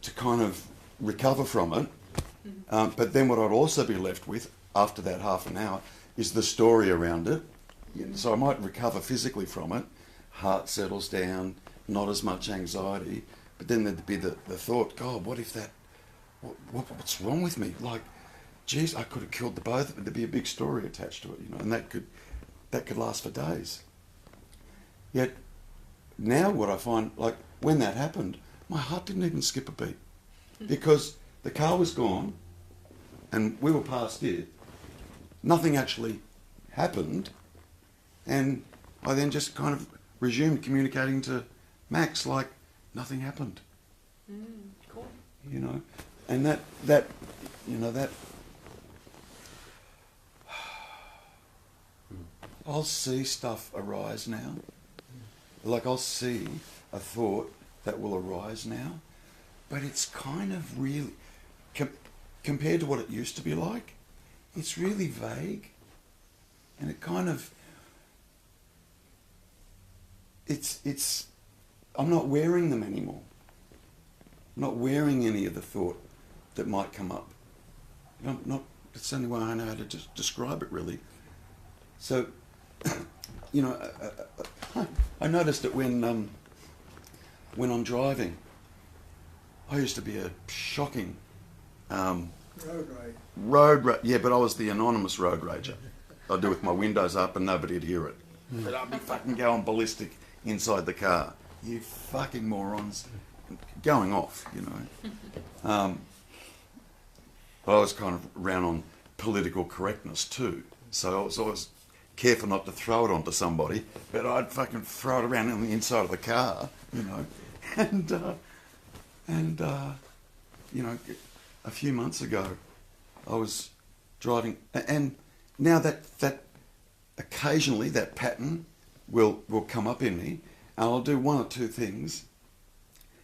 to kind of recover from it. But then what I'd also be left with after that half an hour is the story around it. So I might recover physically from it, heart settles down, not as much anxiety, but then there'd be the thought, God, what if that, what's wrong with me? Like, geez, I could have killed the both of them. There'd be a big story attached to it, you know, and that could last for days. Yet now what I find, like when that happened, my heart didn't even skip a beat because the car was gone and we were past it. Nothing actually happened, and I then just kind of resumed communicating to Max like nothing happened. Cool. You know, and that you know that I'll see stuff arise now. Like I'll see a thought that will arise now, but it's kind of really compared to what it used to be like. It's really vague, and it kind of it's I'm not wearing them anymore. I'm not wearing any of the thought that might come up. It's the only way I know how to describe it, really. So, you know, I noticed it when I'm driving. I used to be a shocking road rage. Yeah, but I was the anonymous road rager. I'd do it with my windows up and nobody'd hear it. But I'd be fucking going ballistic inside the car. You fucking morons. Going off, you know. But I was kind of around on political correctness too. So I was always careful not to throw it onto somebody, but I'd fucking throw it around on the inside of the car, you know. And you know, a few months ago, I was driving, and now that occasionally that pattern will come up in me, and I'll do one or two things.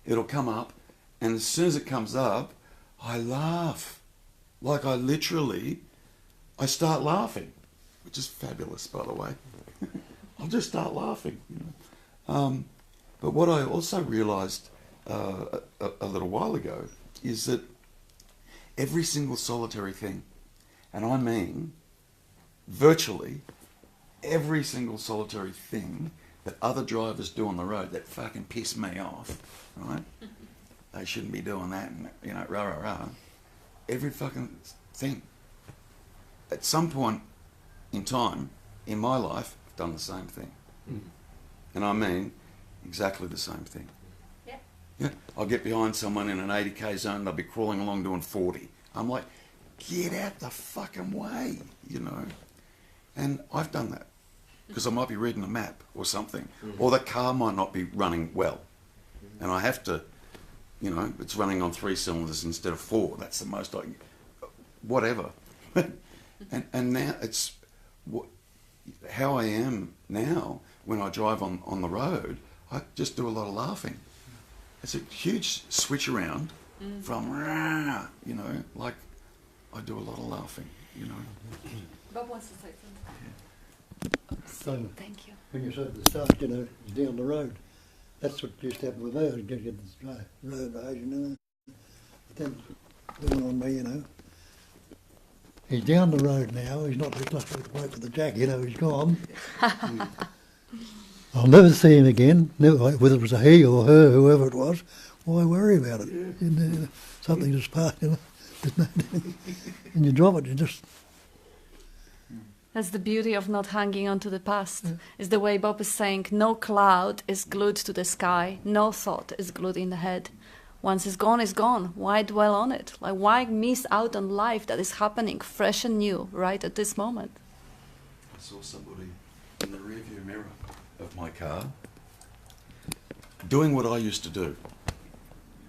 It'll come up, and as soon as it comes up, I laugh. Like I start laughing, which is fabulous, by the way. I'll just start laughing, you know. But what I also realised a little while ago is that every single solitary thing, and I mean virtually every single solitary thing that other drivers do on the road that fucking piss me off, right? They shouldn't be doing that, and you know, rah rah rah. Every fucking thing at some point in time in my life, I've done the same thing. And I mean exactly the same thing. Yeah, I'll get behind someone in an 80k zone, they'll be crawling along doing 40. I'm like, get out the fucking way, you know. And I've done that because I might be reading a map or something, or the car might not be running well, and I have to, you know, it's running on 3 cylinders instead of 4. That's the most I can, whatever. and now it's how I am now when I drive on the road. I just do a lot of laughing. It's a huge switch around from, rah, you know, like I do a lot of laughing, you know. Bob wants to say something. So Thank you. when you said at the start, you know, he's down the road. That's what used to happen with me. I was going to get this road rage, you know. But then it went on me, you know. He's down the road now. He's not lucky to wait for the jack, you know. He's gone. I'll never see him again. Never, whether it was a he or her, whoever it was. Why worry about it? You know, something just passed, you know. And you drop it, you just... That's the beauty of not hanging on to the past. Is the way Bob is saying, no cloud is glued to the sky, no thought is glued in the head. Once it's gone, it's gone. Why dwell on it? Like, why miss out on life that is happening fresh and new right at this moment? I saw somebody in the rearview mirror of my car doing what I used to do.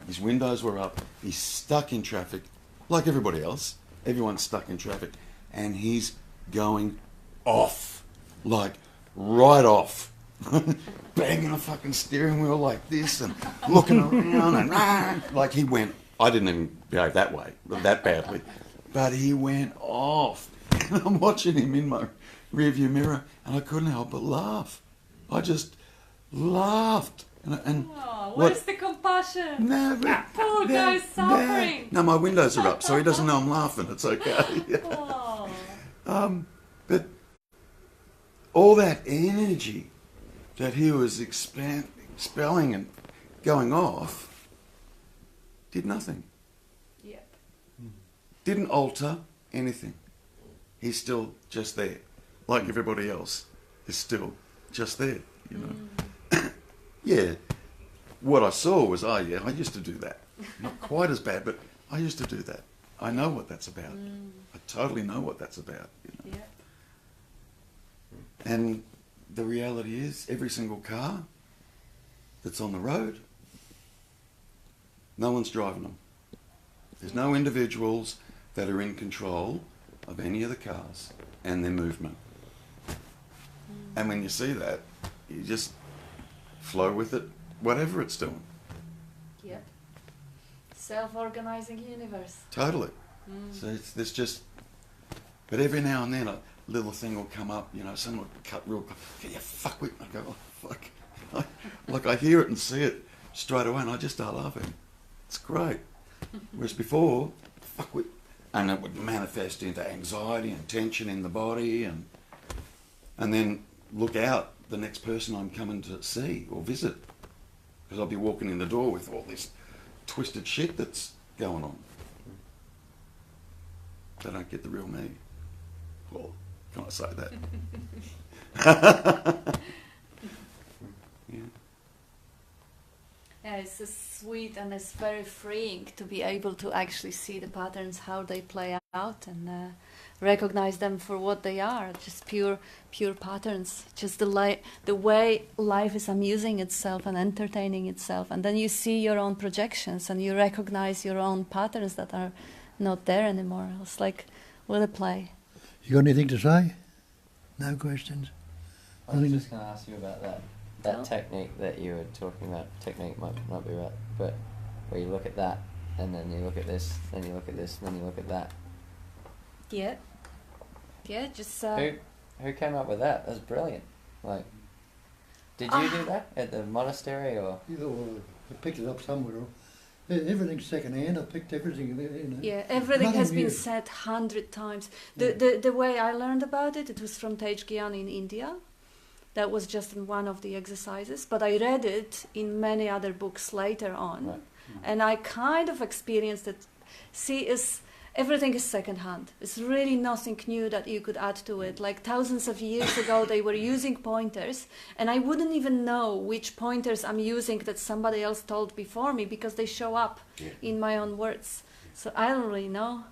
His windows were up, he's stuck in traffic, like everybody else. Everyone's stuck in traffic, and he's going off, like right off, banging a fucking steering wheel like this and looking around and like he went. I didn't even behave that way, that badly, but he went off. And I'm watching him in my rearview mirror, and I couldn't help but laugh. I just laughed. And Oh, where's the compassion? no, Poor guy's suffering. No, my windows are up, so he doesn't know I'm laughing. It's okay. Oh. But all that energy that he was expelling and going off did nothing. Yep. Didn't alter anything. He's still just there, like everybody else is still just there, you know. Yeah, what I saw was, oh yeah, I used to do that. Not quite as bad, but I used to do that. I know what that's about. I totally know what that's about, you know. Yep. And the reality is, every single car that's on the road, no one's driving them. There's no individuals that are in control of any of the cars and their movement. And when you see that, you just flow with it, whatever it's doing. Yep. Self-organizing universe. Totally. So there's just, but every now and then a little thing will come up, you know, someone will cut real quick. Yeah, fuck it. I go, oh, fuck. Like I hear it and see it straight away, and I just start laughing. It's great. Whereas before, fuck it, and it would manifest into anxiety and tension in the body, and then look out the next person I'm coming to see or visit, because I'll be walking in the door with all this twisted shit that's going on. They don't get the real me. Well, can I say that? Yeah. Yeah, it's so sweet and it's very freeing to be able to actually see the patterns, how they play out, and recognize them for what they are, just pure patterns. Just the way life is amusing itself and entertaining itself, and then you see your own projections and you recognize your own patterns that are not there anymore. It's like, what a play. You got anything to say? No questions? I was just going to ask you about that technique that you were talking about. Technique might not be right, but where you look at that, and then you look at this, then you look at this, then you look at that. Yeah. Yeah, just... Who came up with that? That's brilliant. Like, did you do that at the monastery, or...? Yeah, well, I picked it up somewhere. Everything's second hand. I picked everything, you know. Yeah, everything Nothing has been new. said 100 times. The way I learned about it, it was from Tej Gyan in India. That was just in one of the exercises, but I read it in many other books later on, Right. and I kind of experienced it. See, everything is secondhand. It's really nothing new that you could add to it. Like thousands of years ago, they were using pointers, and I wouldn't even know which pointers I'm using that somebody else told before me because they show up in my own words. So I don't really know.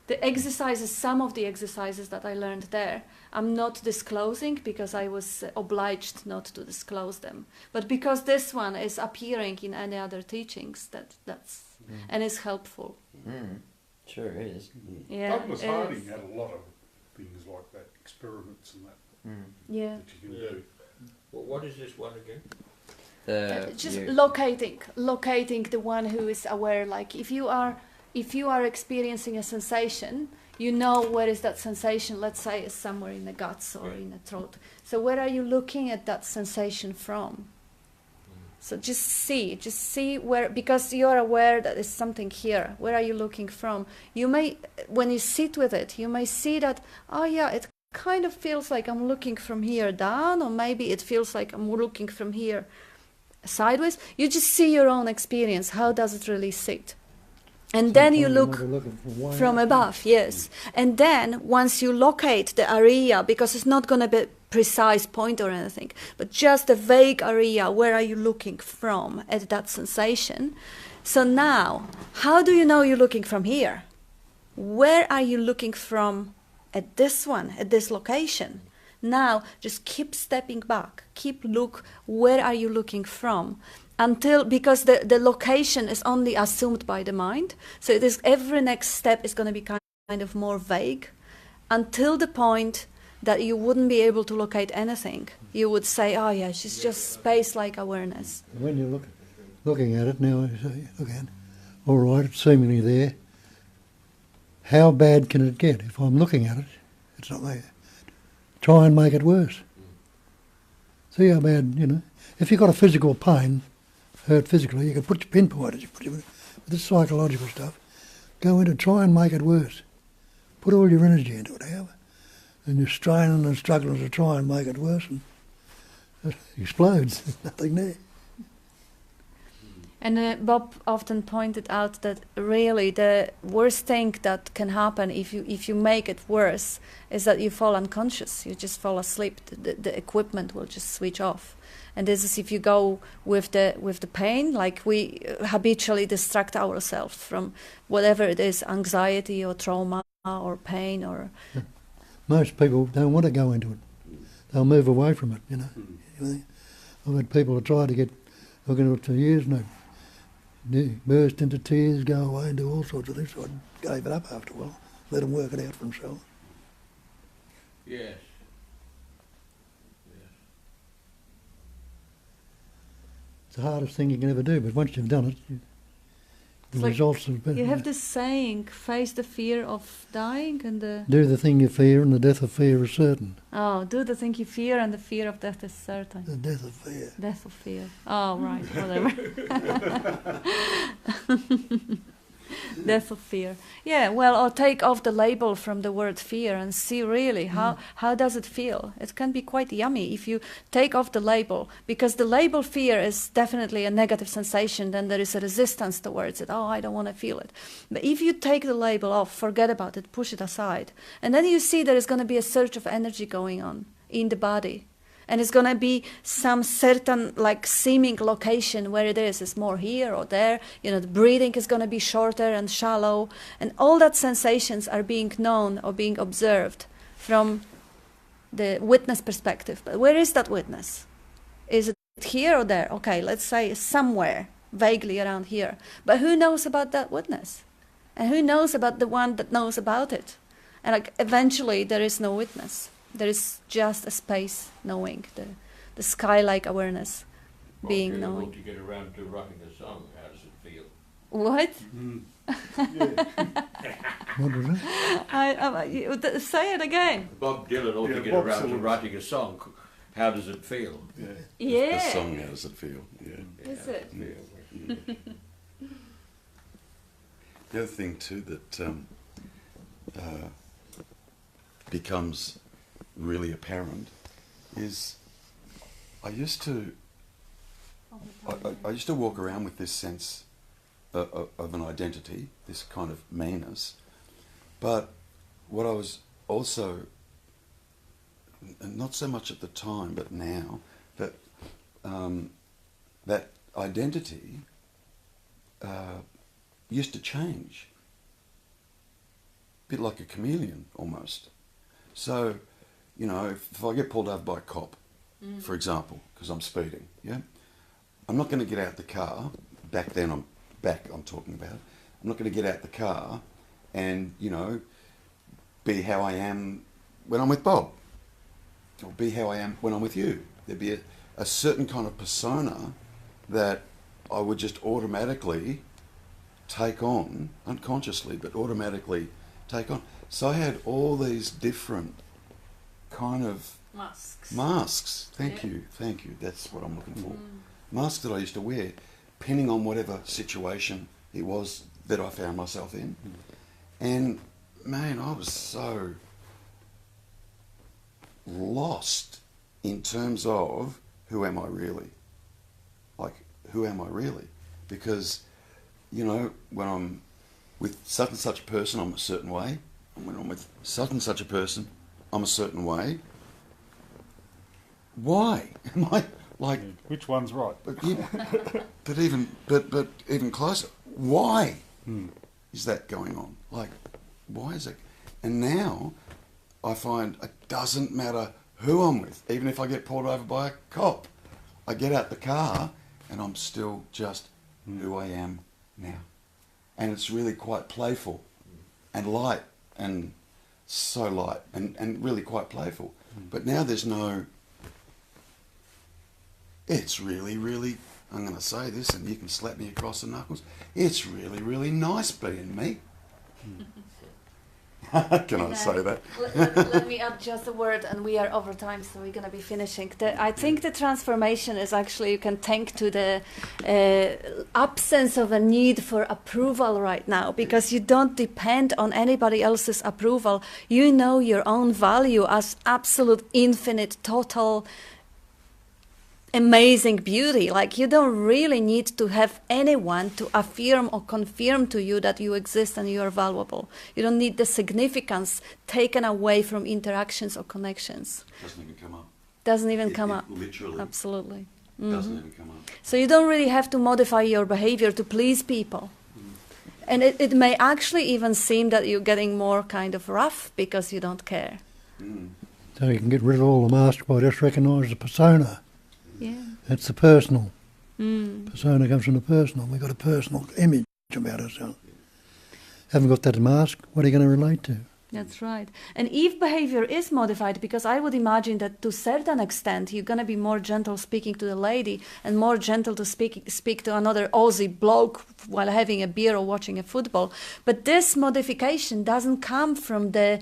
The exercises, some of the exercises that I learned there, I'm not disclosing because I was obliged not to disclose them. But because this one is appearing in any other teachings, that's and is helpful. Sure is. Yeah, Douglas it Harding is. had a lot of things like that, experiments and that, Yeah. that you can do. Well, what is this one again? Just You- locating the one who is aware. Like if you are experiencing a sensation, you know where is that sensation. Let's say it's somewhere in the guts or in the throat. So where are you looking at that sensation from? So just see where, because you're aware that there's something here. Where are you looking from? You may, when you sit with it, you may see that, oh yeah, it kind of feels like I'm looking from here down, or maybe it feels like I'm looking from here sideways. You just see your own experience. How does it really sit? And then you look from above, yes. And then once you locate the area, because it's not going to be precise point or anything, but just a vague area, where are you looking from at that sensation? So now, how do you know you're looking from here? Where are you looking from at this one, at this location? Now, just keep stepping back, keep look, where are you looking from? Until, because the location is only assumed by the mind, so it is, every next step is going to be kind of more vague, until the point that you wouldn't be able to locate anything. You would say, oh yeah, it's just space-like awareness. When you're looking at it now, you say, okay, all right, it's seemingly there. How bad can it get? If I'm looking at it, it's not there. Try and make it worse. See how bad, if you've got a physical pain, hurt physically, you can put your pinpoint at it. With this psychological stuff, go into try and make it worse. Put all your energy into it, however. And you're straining and struggling to try and make it worse, and it explodes. There's nothing there. And Bob often pointed out that really the worst thing that can happen if you make it worse is that you fall unconscious. You just fall asleep. The equipment will just switch off. And this is if you go with the pain, like we habitually distract ourselves from whatever it is, anxiety or trauma or pain or. Most people don't want to go into it. They'll move away from it, I've had people who try to get looking into it for years and they burst into tears, go away and do all sorts of things. So I gave it up after a while, let them work it out for themselves. Yes. It's the hardest thing you can ever do, but once you've done it, the It's like results are better. You have this saying, face the fear of dying and the... Do the thing you fear and the death of fear is certain. Oh, do the thing you fear and the fear of death is certain. The death of fear. Death of fear. Oh, right, whatever. Death of fear. Yeah, well, or take off the label from the word fear and see really how does it feel. It can be quite yummy if you take off the label, because the label fear is definitely a negative sensation, then there is a resistance towards it. Oh, I don't want to feel it. But if you take the label off, forget about it, push it aside, and then you see there is going to be a surge of energy going on in the body. And it's going to be some certain, like, seeming location where it is. It's more here or there. The breathing is going to be shorter and shallow. And all that sensations are being known or being observed from the witness perspective. But where is that witness? Is it here or there? Okay, let's say somewhere, vaguely around here. But who knows about that witness? And who knows about the one that knows about it? And eventually there is no witness. There is just a space knowing, the sky-like awareness being knowing. To get around to writing a song, how does it feel? What? What was that? Say it again. Bob Dylan ought to get Bob around to Dylan. writing a song. How does it feel? Yeah. The song, how does it feel? Yeah. Is it? The other thing too that becomes really apparent is I used to walk around with this sense of an identity, this kind of meanness. But what I was also, not so much at the time, but now, that that identity used to change. A bit like a chameleon, almost. So, you know, if I get pulled over by a cop, for example, because I'm speeding, yeah, I'm not going to get out the car. I'm talking about. I'm not going to get out the car and, you know, be how I am when I'm with Bob, or be how I am when I'm with you. There'd be a certain kind of persona that I would just automatically take on, unconsciously, but automatically take on. So I had all these different kind of masks. Thank you. That's what I'm looking for. Masks that I used to wear, depending on whatever situation it was that I found myself in. And man, I was so lost in terms of who am I really? Like, who am I really? Because, you know, when I'm with such and such a person, I'm a certain way. And when I'm with such and such a person, I'm a certain way. Why? Am I like... Which one's right? But even closer, why is that going on? Like, why is it? And now I find it doesn't matter who I'm with. Even if I get pulled over by a cop, I get out the car and I'm still just who I am now. And it's really quite playful and light, and so light and really quite playful. But now there's no... It's really, really, I'm going to say this and you can slap me across the knuckles, it's really, really nice being me. Can I say that? Let me add just a word, and we are over time, so we're going to be finishing. I think the transformation is actually, you can thank to the absence of a need for approval right now, because you don't depend on anybody else's approval. You know your own value as absolute, infinite, total, amazing beauty. Like, you don't really need to have anyone to affirm or confirm to you that you exist and you are valuable. You don't need the significance taken away from interactions or connections. Doesn't even come up. Doesn't even come up. Literally. Absolutely. Doesn't even come up. So you don't really have to modify your behavior to please people. And it may actually even seem that you're getting more kind of rough because you don't care. So you can get rid of all the masks by just recognise the persona. Yeah. It's the personal. Persona comes from the personal. We've got a personal image about ourselves. Haven't got that mask, what are you going to relate to? That's right. And if behavior is modified, because I would imagine that to a certain extent you're going to be more gentle speaking to the lady and more gentle to speak to another Aussie bloke while having a beer or watching a football. But this modification doesn't come from the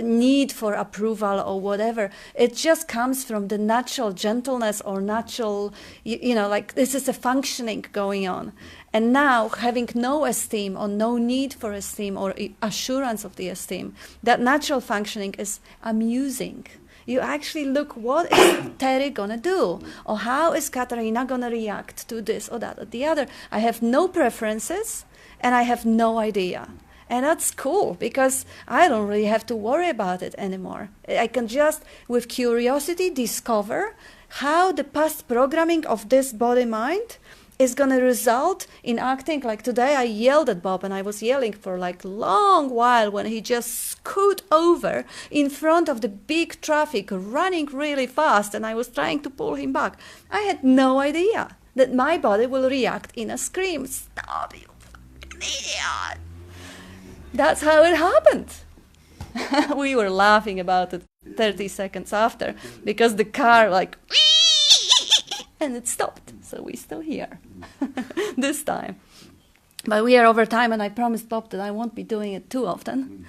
need for approval or whatever. It just comes from the natural gentleness or natural, you know, like this is a functioning going on. And now, having no esteem or no need for esteem or assurance of the esteem, that natural functioning is amusing. You actually look, what is Terry going to do? Or how is Katarina going to react to this or that or the other? I have no preferences and I have no idea. And that's cool, because I don't really have to worry about it anymore. I can just, with curiosity, discover how the past programming of this body-mind is going to result in acting. Like today I yelled at Bob, and I was yelling for like a long while when he just scoot over in front of the big traffic running really fast, and I was trying to pull him back. I had no idea that my body will react in a scream. Stop, you fucking idiot. That's how it happened. We were laughing about it 30 seconds after, because the car like and it stopped. So we're still here this time. But we are over time, and I promised Bob that I won't be doing it too often.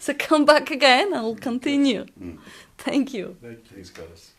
So come back again and we'll continue. Thank you. Thanks, guys.